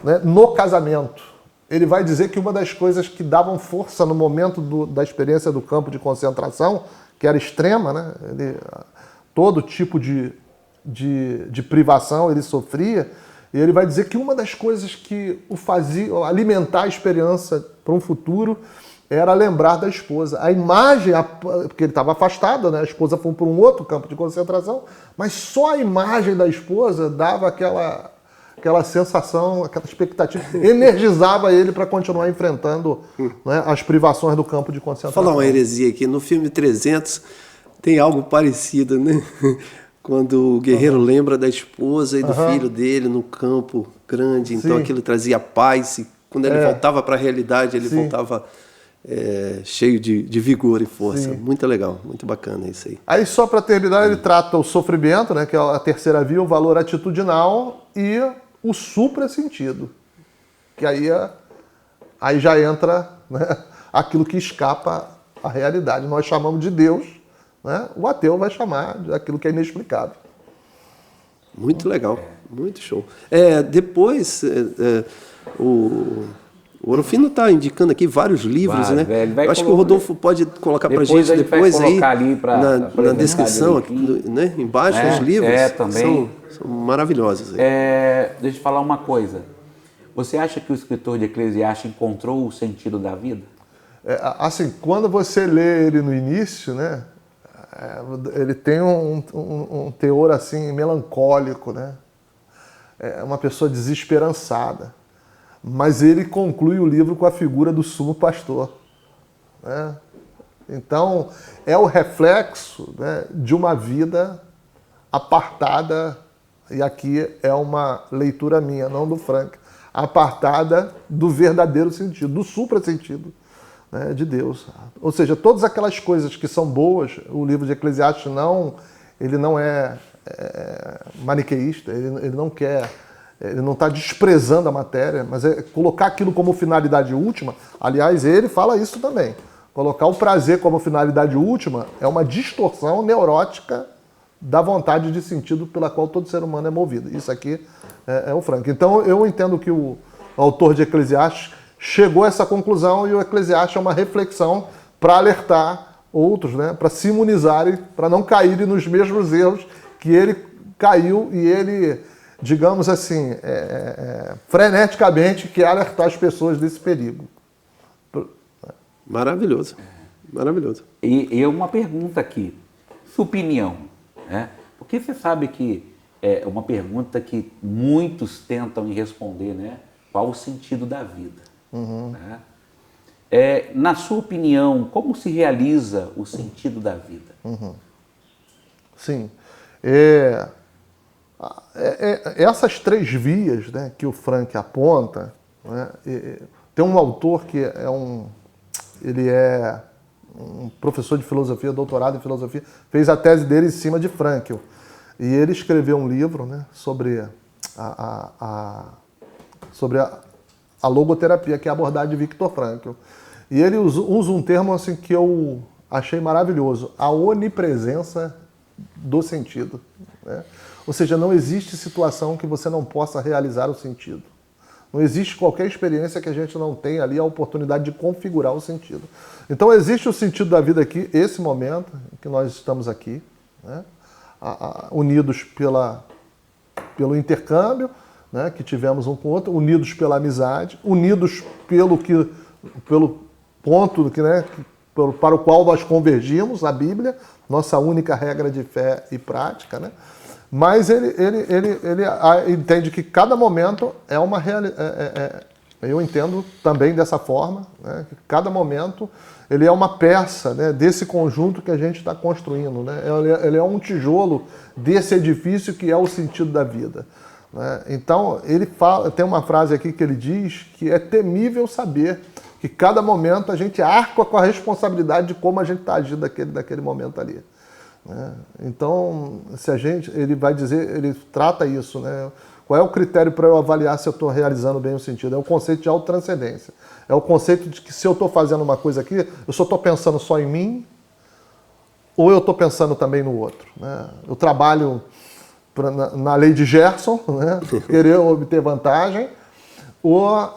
né, no casamento. Ele vai dizer que uma das coisas que davam força no momento da experiência do campo de concentração, que era extrema, né? Todo tipo de privação ele sofria, e ele vai dizer que uma das coisas que o fazia alimentar a esperança para um futuro era lembrar da esposa. A imagem, porque ele estava afastado, né? A esposa foi para um outro campo de concentração, mas só a imagem da esposa dava aquela sensação, aquela expectativa, energizava ele para continuar enfrentando, né, as privações do campo de concentração. Vou falar uma heresia aqui, no filme 300 tem algo parecido, né? Quando o guerreiro lembra da esposa e do filho dele no campo grande, então aquilo trazia paz, e quando ele voltava para a realidade, ele voltava cheio de vigor e força. Muito legal, muito bacana isso aí. Aí, só para terminar, ele trata o sofrimento, né, que é a terceira via, o valor atitudinal, e o suprassentido, que aí já entra, né, aquilo que escapa à realidade. Nós chamamos de Deus, né? O ateu vai chamar daquilo que é inexplicável. Muito legal, muito show. Depois, o Orofino está indicando aqui vários livros, né? Eu acho que o Rodolfo pode colocar para a gente depois aí na descrição, aqui, né? Embaixo, os livros também. São maravilhosos. Deixa eu falar uma coisa. Você acha que o escritor de Eclesiastes encontrou o sentido da vida? Assim, quando você lê ele no início, né? Ele tem um teor assim melancólico, né? É uma pessoa desesperançada, mas ele conclui o livro com a figura do sumo pastor, né? Então é o reflexo, né, de uma vida apartada e aqui é uma leitura minha, não do Frank, apartada do verdadeiro sentido, do supra-sentido, né, de Deus. Ou seja, todas aquelas coisas que são boas, o livro de Eclesiastes ele não é maniqueísta, ele não quer, ele não está desprezando a matéria, mas é colocar aquilo como finalidade última. Aliás, ele fala isso também. Colocar o prazer como finalidade última é uma distorção neurótica da vontade de sentido pela qual todo ser humano é movido. Isso aqui é o Frank. Então, eu entendo que o autor de Eclesiastes chegou a essa conclusão, e o Eclesiastes é uma reflexão para alertar outros, né, para se imunizarem, para não caírem nos mesmos erros que ele caiu, e ele, digamos assim, freneticamente quer alertar as pessoas desse perigo. Maravilhoso. Maravilhoso. E uma pergunta aqui, sua opinião, né? Porque você sabe que é uma pergunta que muitos tentam responder, né? Qual o sentido da vida? Né? Na sua opinião, como se realiza o sentido da vida? Sim. Essas 3 vias, né, que o Frank aponta, né, tem um autor que ele é um professor de filosofia, doutorado em filosofia, fez a tese dele em cima de Frankl. E ele escreveu um livro, né, sobre a logoterapia, que é a abordagem de Viktor Frankl. E ele usa um termo assim, que eu achei maravilhoso: a onipresença do sentido, né? Ou seja, não existe situação que você não possa realizar o sentido. Não existe qualquer experiência que a gente não tenha ali a oportunidade de configurar o sentido. Então existe o sentido da vida aqui, esse momento em que nós estamos aqui, né? Unidos pelo intercâmbio, né, que tivemos um com o outro, unidos pela amizade, unidos pelo ponto para o qual nós convergimos, a Bíblia, nossa única regra de fé e prática, né? Mas ele entende que cada momento é uma realidade. Eu entendo também dessa forma, né, que cada momento ele é uma peça, né, desse conjunto que a gente está construindo, né? Ele é um tijolo desse edifício que é o sentido da vida, né? Então, tem uma frase aqui que ele diz que é temível saber que cada momento a gente arca com a responsabilidade de como a gente está agindo daquele momento ali, né? Então, ele vai dizer, ele trata isso, né? Qual é o critério para eu avaliar se eu estou realizando bem o sentido? É o conceito de autotranscendência. É o conceito de que se eu estou fazendo uma coisa aqui, eu só estou pensando só em mim, ou eu estou pensando também no outro, né? Eu trabalho na lei de Gerson, né? Querer obter vantagem, ou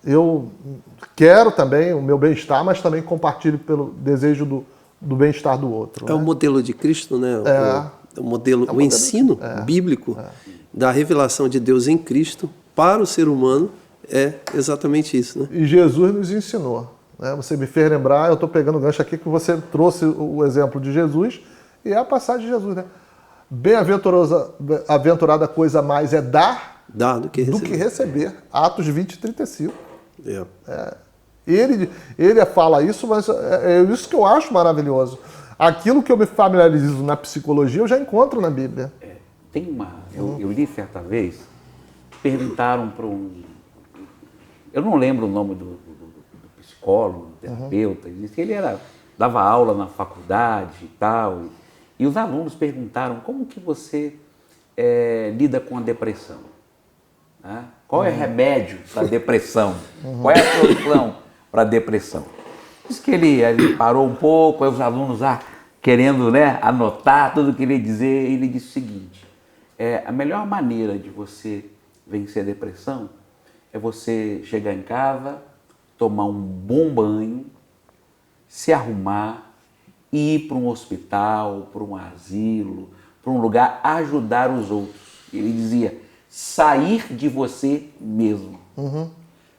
eu quero também o meu bem-estar, mas também compartilho pelo desejo do bem-estar do outro. É o modelo de Cristo, né? O ensino bíblico da revelação de Deus em Cristo para o ser humano é exatamente isso, né? E Jesus nos ensinou, né? Você me fez lembrar, eu estou pegando o gancho aqui que você trouxe o exemplo de Jesus, e é a passagem de Jesus, né? Bem-aventurada coisa mais é dar do que receber. Atos 20 e 35. Ele fala isso, mas é isso que eu acho maravilhoso. Aquilo que eu me familiarizo na psicologia, eu já encontro na Bíblia. Eu li certa vez, perguntaram para eu não lembro o nome do psicólogo, do terapeuta, ele disse que ele dava aula na faculdade e tal, e os alunos perguntaram como que você lida com a depressão, né? Qual é o remédio para a depressão? Qual é a solução para a depressão? Diz que ele parou um pouco, aí os alunos querendo, né, anotar tudo que ele ia dizer, ele disse o seguinte: a melhor maneira de você vencer a depressão é você chegar em casa, tomar um bom banho, se arrumar, ir para um hospital, para um asilo, para um lugar, ajudar os outros. Ele dizia: sair de você mesmo.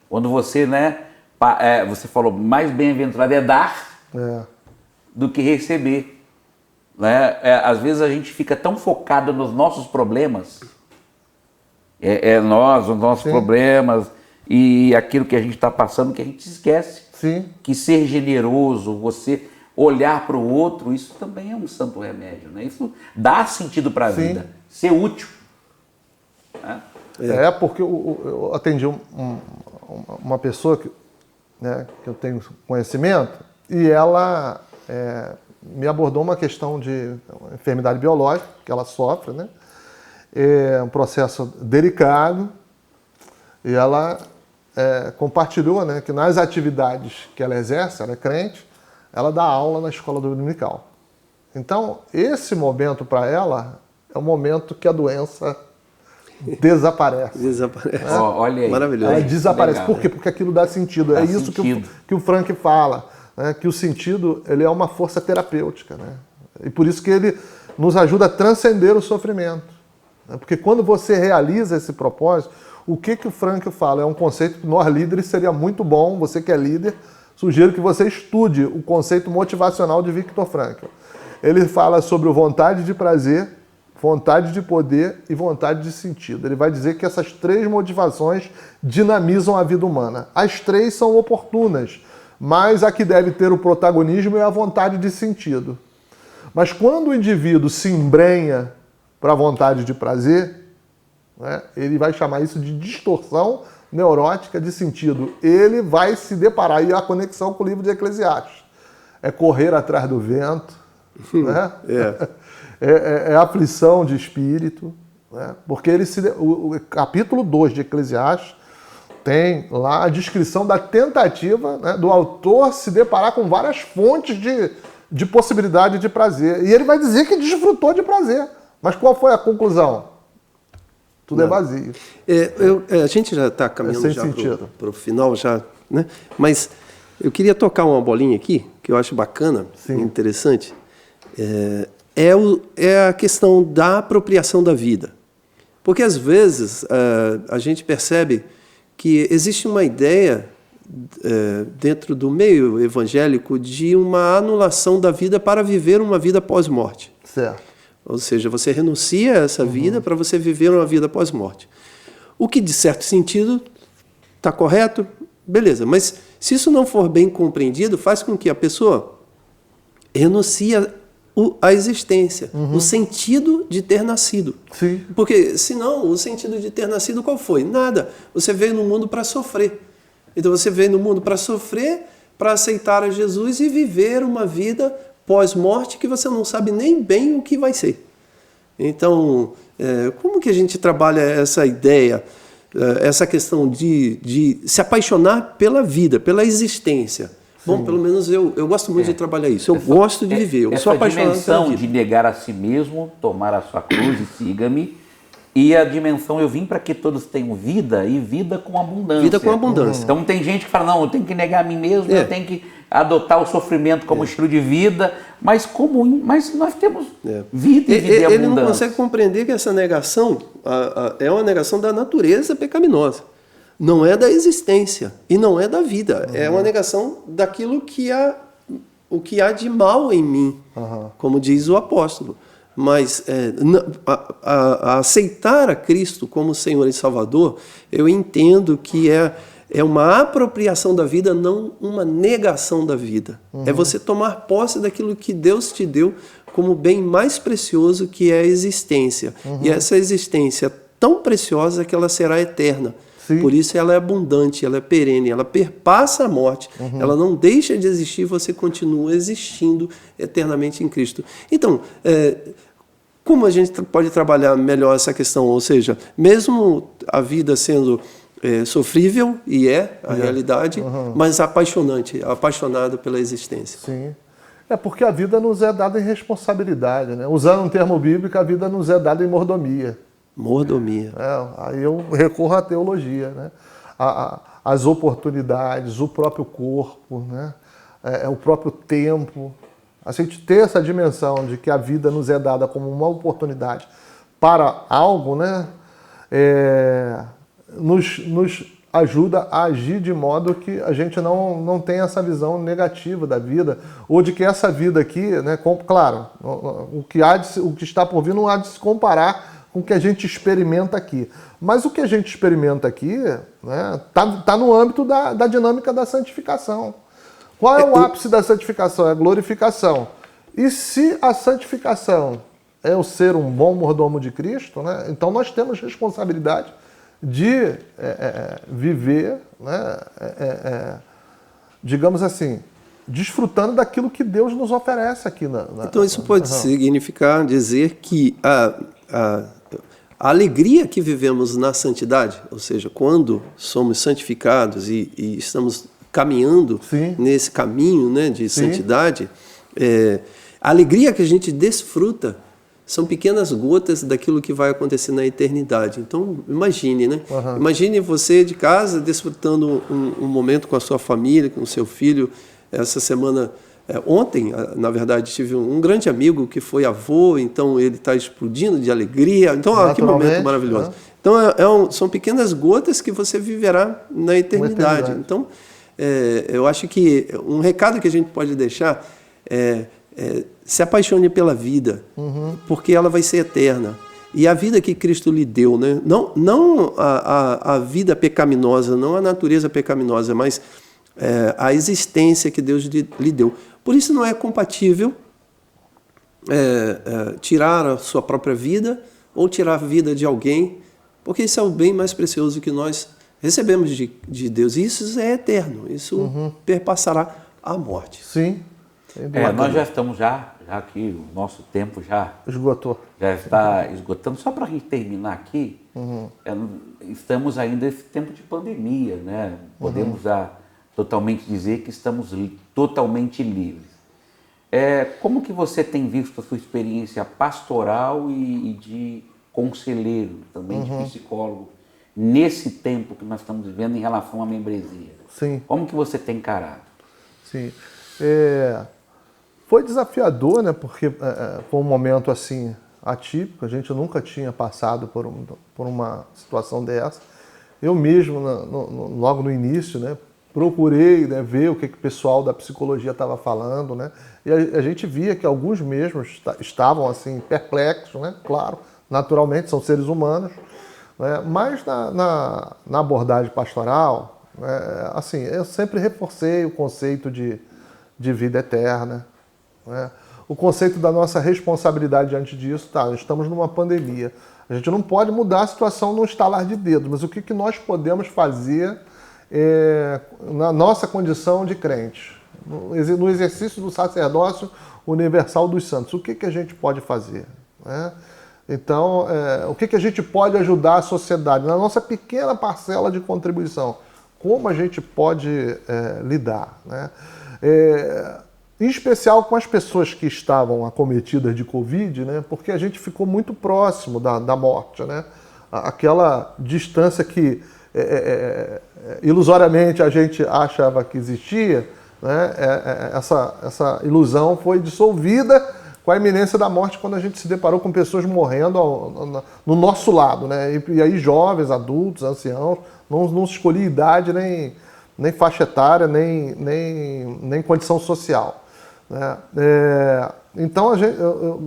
Quando você, né, você falou, mais bem-aventurado é dar do que receber, né? Às vezes a gente fica tão focado nos nossos problemas, os nossos problemas e aquilo que a gente está passando, que a gente esquece. Sim. Que ser generoso, você olhar para o outro, isso também é um santo remédio, né? Isso dá sentido para a vida. ser útil. Né? Porque eu atendi uma pessoa que eu tenho conhecimento e ela me abordou uma questão de enfermidade biológica que ela sofre, né? É um processo delicado e ela compartilhou, né, que nas atividades que ela exerce, ela é crente, ela dá aula na escola dominical. Então, esse momento para ela é o momento que a doença desaparece. Desaparece. Olha aí. Maravilhoso. Ela desaparece. Legal, Por quê? Porque aquilo dá sentido. Dá isso sentido. que o Frank fala, né? Que o sentido ele é uma força terapêutica. Né? E por isso que ele nos ajuda a transcender o sofrimento. Né? Porque quando você realiza esse propósito, o que o Frank fala? É um conceito que nós líderes seria muito bom, você que é líder, sugiro que você estude o conceito motivacional de Viktor Frankl. Ele fala sobre vontade de prazer, vontade de poder e vontade de sentido. Ele vai dizer que essas 3 motivações dinamizam a vida humana. As 3 são oportunas, mas a que deve ter o protagonismo é a vontade de sentido. Mas quando o indivíduo se embrenha para a vontade de prazer, né, ele vai chamar isso de distorção neurótica de sentido. Ele vai se deparar, e a conexão com o livro de Eclesiastes. É correr atrás do vento, né? É aflição de espírito, né? Porque o capítulo 2 de Eclesiastes tem lá a descrição da tentativa, né, do autor se deparar com várias fontes de possibilidade de prazer. E ele vai dizer que desfrutou de prazer. Mas qual foi a conclusão? Tudo é vazio. A gente já está caminhando já para o final, já, né? Mas eu queria tocar uma bolinha aqui, que eu acho bacana, interessante. É a questão da apropriação da vida. Porque, às vezes, a gente percebe que existe uma ideia dentro do meio evangélico de uma anulação da vida para viver uma vida pós-morte. Certo. Ou seja, você renuncia a essa vida para você viver uma vida pós-morte. O que, de certo sentido, está correto, beleza. Mas, se isso não for bem compreendido, faz com que a pessoa renuncie a existência, o sentido de ter nascido. Sim. Porque, senão, o sentido de ter nascido qual foi? Nada. Você veio no mundo para sofrer. Então, você veio no mundo para sofrer, para aceitar a Jesus e viver uma vida pós-morte que você não sabe nem bem o que vai ser. Então, como que a gente trabalha essa ideia, essa questão de se apaixonar pela vida, pela existência? Bom, pelo menos eu gosto muito de trabalhar isso. Eu gosto de viver. Eu sou apaixonado pela vida. Essa dimensão de negar a si mesmo, tomar a sua cruz e siga-me. E a dimensão, eu vim para que todos tenham vida e vida com abundância. Vida com abundância. Então tem gente que fala, não, eu tenho que negar a mim mesmo, eu tenho que adotar o sofrimento como estilo de vida, mas nós temos vida e vida e abundância. Ele não consegue compreender que essa negação é uma negação da natureza pecaminosa. Não é da existência e não é da vida. É uma negação daquilo que há de mal em mim, como diz o apóstolo. Mas a aceitar a Cristo como Senhor e Salvador, eu entendo que é uma apropriação da vida, não uma negação da vida. É você tomar posse daquilo que Deus te deu como bem mais precioso, que é a existência. E essa existência é tão preciosa que ela será eterna. Sim. Por isso ela é abundante, ela é perene, ela perpassa a morte, ela não deixa de existir, você continua existindo eternamente em Cristo. Então, como a gente pode trabalhar melhor essa questão? Ou seja, mesmo a vida sendo sofrível, e a realidade, mas apaixonado pela existência. Sim. É porque a vida nos é dada em responsabilidade, né? Usando um termo bíblico, a vida nos é dada em mordomia. Mordomia. Aí eu recorro à teologia, né? As oportunidades, o próprio corpo, né? O próprio tempo. A gente ter essa dimensão de que a vida nos é dada como uma oportunidade para algo, né? Nos ajuda a agir de modo que a gente não tenha essa visão negativa da vida, ou de que essa vida aqui, né? Claro, o que está por vir não há de se comparar com o que a gente experimenta aqui. Mas o que a gente experimenta aqui, né, tá no âmbito da dinâmica da santificação. Qual é o ápice da santificação? É a glorificação. E se a santificação eu ser um bom mordomo de Cristo, né? Então nós temos responsabilidade de viver, né? Digamos assim, desfrutando daquilo que Deus nos oferece aqui. Então isso pode significar dizer que a alegria que vivemos na santidade, ou seja, quando somos santificados e estamos caminhando Sim. nesse caminho, né, de Sim. santidade, a alegria que a gente desfruta são pequenas gotas daquilo que vai acontecer na eternidade. Então, imagine, né? Uhum. Imagine você de casa desfrutando um momento com a sua família, com o seu filho. Essa semana, ontem, na verdade, tive um grande amigo que foi avô, então ele está explodindo de alegria. Então, que momento maravilhoso. Né? Então, são pequenas gotas que você viverá na eternidade. Então, eu acho que um recado que a gente pode deixar se apaixone pela vida, porque ela vai ser eterna. E a vida que Cristo lhe deu, né? Não a vida pecaminosa, não a natureza pecaminosa, mas a existência que Deus lhe deu. Por isso não é compatível tirar a sua própria vida ou tirar a vida de alguém, porque isso é o bem mais precioso que nós recebemos de Deus. E isso é eterno, isso perpassará a morte. Sim. Nós já estamos aqui, o nosso tempo já está esgotando. Só para a gente terminar aqui, estamos ainda nesse tempo de pandemia, né? Podemos totalmente dizer que estamos totalmente livres. Como que você tem visto a sua experiência pastoral e de conselheiro, também de psicólogo, nesse tempo que nós estamos vivendo em relação à membresia? Sim. Como que você tem encarado? Sim. Foi desafiador, né? Porque foi um momento assim atípico, a gente nunca tinha passado por uma situação dessa. Eu mesmo, logo no início, né, procurei, né, ver o que o pessoal da psicologia estava falando, né? E a gente via que alguns mesmos estavam assim perplexos, né? Claro, naturalmente são seres humanos, né? Mas na abordagem pastoral, assim, eu sempre reforcei o conceito de vida eterna, né? O conceito da nossa responsabilidade diante disso. Estamos numa pandemia, a gente não pode mudar a situação num estalar de dedos, mas o que nós podemos fazer na nossa condição de crente, no exercício do sacerdócio universal dos santos, o que a gente pode fazer, né? Então, o que a gente pode ajudar a sociedade, na nossa pequena parcela de contribuição, como a gente pode lidar, né? Em especial com as pessoas que estavam acometidas de Covid, né? Porque a gente ficou muito próximo da morte, né? Aquela distância que ilusoriamente a gente achava que existia, né? Essa ilusão foi dissolvida com a iminência da morte quando a gente se deparou com pessoas morrendo no nosso lado, né? E aí jovens, adultos, anciãos, não se escolhia idade, nem faixa etária, nem condição social, né? Então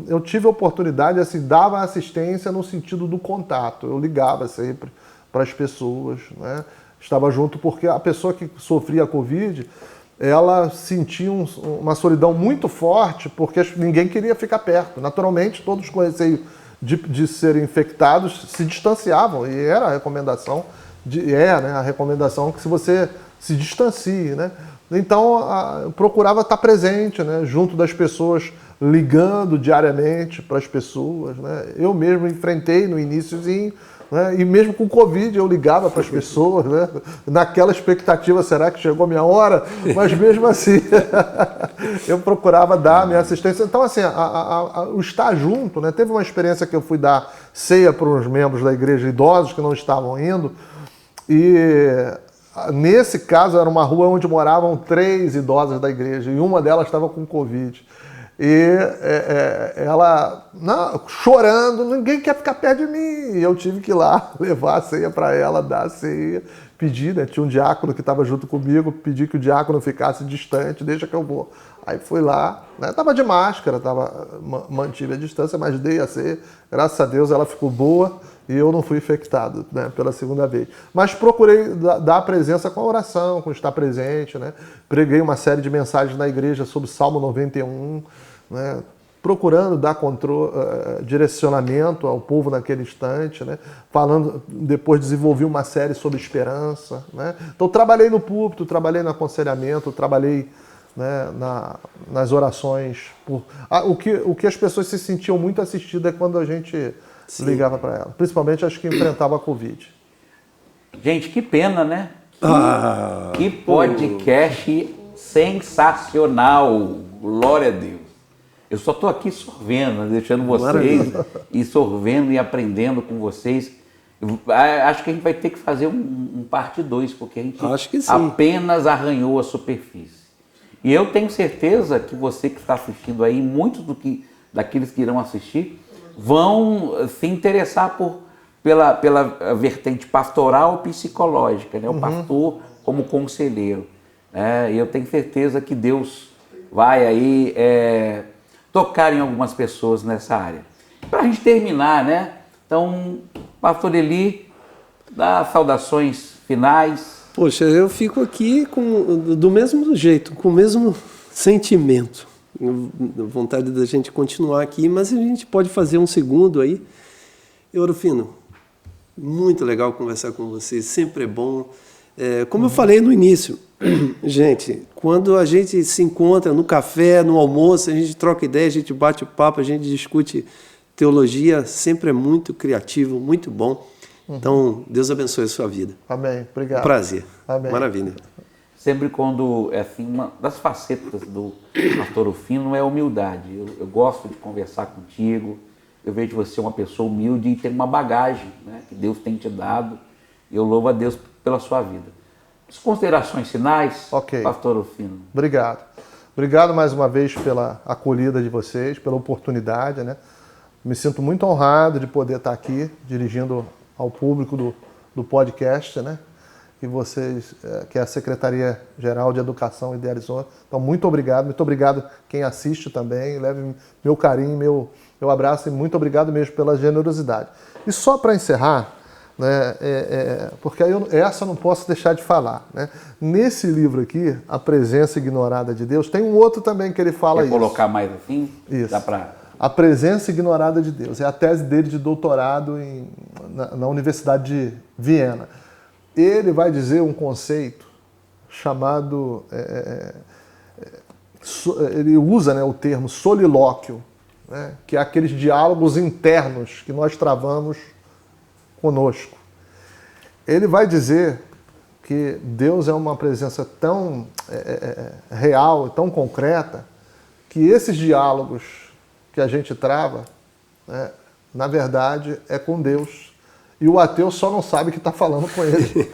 eu tive a oportunidade, assim, dava assistência no sentido do contato, eu ligava sempre para as pessoas, né? Estava junto, porque a pessoa que sofria a Covid, ela sentia uma solidão muito forte, porque ninguém queria ficar perto. Naturalmente, todos com receio de serem infectados se distanciavam, e era a recomendação, né, a recomendação que você se distancie, né? Então, eu procurava estar presente, né, junto das pessoas, ligando diariamente para as pessoas, né? Eu mesmo enfrentei no iniciozinho, né? E mesmo com Covid eu ligava para as pessoas, né? Naquela expectativa, será que chegou a minha hora? Mas mesmo assim, eu procurava dar a minha assistência. Então, assim, o estar junto, né? Teve uma experiência que eu fui dar ceia para os membros da igreja idosos que não estavam indo, e nesse caso era uma rua onde moravam 3 idosas da igreja, e uma delas estava com Covid. E ela chorando, ninguém quer ficar perto de mim. E eu tive que ir lá levar a ceia para ela, dar a ceia, pedir, né? Tinha um diácono que estava junto comigo, pedi que o diácono ficasse distante, deixa que eu vou. Aí fui lá, né? Tava de máscara, mantive a distância, mas dei a ceia. Graças a Deus ela ficou boa e eu não fui infectado, né, pela segunda vez. Mas procurei dar a presença com a oração, com estar presente, né? Preguei uma série de mensagens na igreja sobre Salmo 91, né? procurando dar direcionamento ao povo naquele instante, né? Falando, depois desenvolvi uma série sobre esperança, né? Então trabalhei no púlpito, trabalhei no aconselhamento, trabalhei, né, nas orações. O que as pessoas se sentiam muito assistidas é quando a gente ligava para ela, principalmente as que enfrentavam a Covid. Gente, que pena, né? Que podcast sensacional! Glória a Deus! Eu só estou aqui sorvendo, né, deixando vocês e sorvendo e aprendendo com vocês. Acho que a gente vai ter que fazer um parte 2, porque a gente apenas arranhou a superfície. E eu tenho certeza que você que está assistindo aí, muitos daqueles que irão assistir, vão se interessar pela vertente pastoral e psicológica, né? O pastor como conselheiro. E eu tenho certeza que Deus vai aí tocar em algumas pessoas nessa área. Para a gente terminar, né? Então, pastor Eli, dá saudações finais. Poxa, eu fico aqui do mesmo jeito, com o mesmo sentimento. Vontade da gente continuar aqui, mas a gente pode fazer um segundo aí. Ouro Fino, muito legal conversar com você, sempre é bom. Como eu falei no início, gente, quando a gente se encontra no café, no almoço, a gente troca ideia, a gente bate papo, a gente discute teologia, sempre é muito criativo, muito bom. Então, Deus abençoe a sua vida. Amém. Obrigado. Prazer. Amém. Maravilha. Sempre quando, assim, uma das facetas do pastor Ouro Fino é a humildade. Eu gosto de conversar contigo, eu vejo você uma pessoa humilde e tem uma bagagem, né, que Deus tem te dado. E eu louvo a Deus pela sua vida. As considerações finais, pastor Ouro Fino. Obrigado. Obrigado mais uma vez pela acolhida de vocês, pela oportunidade, né? Me sinto muito honrado de poder estar aqui dirigindo ao público do podcast, né? E vocês, que é a Secretaria-Geral de Educação idealizou. Então, muito obrigado quem assiste também, leve meu carinho, meu abraço e muito obrigado mesmo pela generosidade. E só para encerrar, né, porque essa eu não posso deixar de falar, né? Nesse livro aqui, A Presença Ignorada de Deus, tem um outro também que ele fala isso. Quer colocar mais assim? Isso. Dá para... A Presença Ignorada de Deus. É a tese dele de doutorado na Universidade de Viena. Ele vai dizer um conceito chamado... ele usa, né, o termo solilóquio, né, que é aqueles diálogos internos que nós travamos conosco. Ele vai dizer que Deus é uma presença tão real, tão concreta, que esses diálogos que a gente trava, né, na verdade, é com Deus. E o ateu só não sabe que está falando com ele.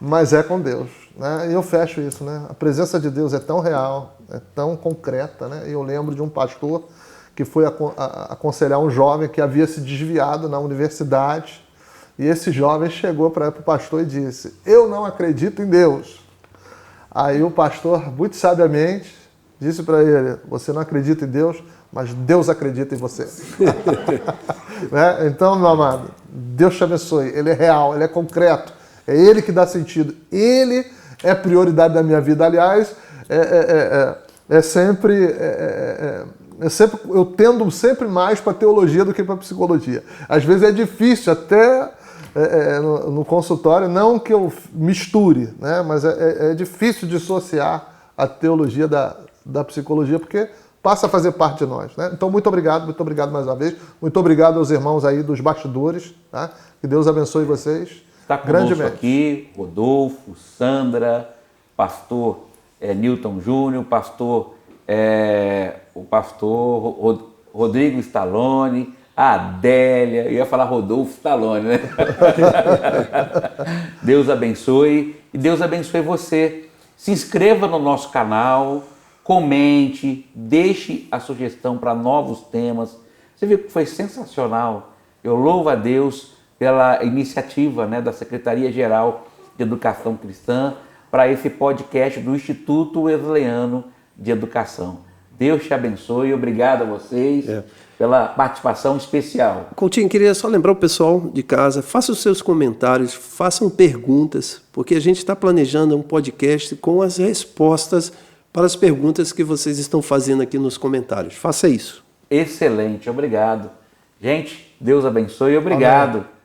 Mas é com Deus. Né? E eu fecho isso. Né? A presença de Deus é tão real, é tão concreta. Né? E eu lembro de um pastor que foi aconselhar um jovem que havia se desviado na universidade. E esse jovem chegou para o pastor e disse: eu não acredito em Deus. Aí o pastor, muito sabiamente, disse para ele: você não acredita em Deus, mas Deus acredita em você. Né? Então, meu amado, Deus te abençoe. Ele é real, ele é concreto. É Ele que dá sentido. Ele é prioridade da minha vida. Aliás, eu tendo sempre mais para teologia do que para psicologia. Às vezes é difícil até no consultório, não que eu misture, né? Mas é difícil dissociar a teologia da psicologia, porque passa a fazer parte de nós. Né? Então, muito obrigado mais uma vez. Muito obrigado aos irmãos aí dos bastidores. Tá? Que Deus abençoe vocês. Está conosco aqui Rodolfo, Sandra, pastor Newton Júnior, o pastor Rodrigo Stallone, a Adélia, eu ia falar Rodolfo Stallone, né? Deus abençoe e Deus abençoe você. Se inscreva no nosso canal, comente, deixe a sugestão para novos temas. Você viu que foi sensacional. Eu louvo a Deus pela iniciativa, né, da Secretaria-Geral de Educação Cristã para esse podcast do Instituto Wesleyano de Educação. Deus te abençoe e obrigado a vocês pela participação especial. Coutinho, queria só lembrar o pessoal de casa, façam os seus comentários, façam perguntas, porque a gente está planejando um podcast com as respostas para as perguntas que vocês estão fazendo aqui nos comentários. Faça isso. Excelente, obrigado. Gente, Deus abençoe e obrigado. Amém.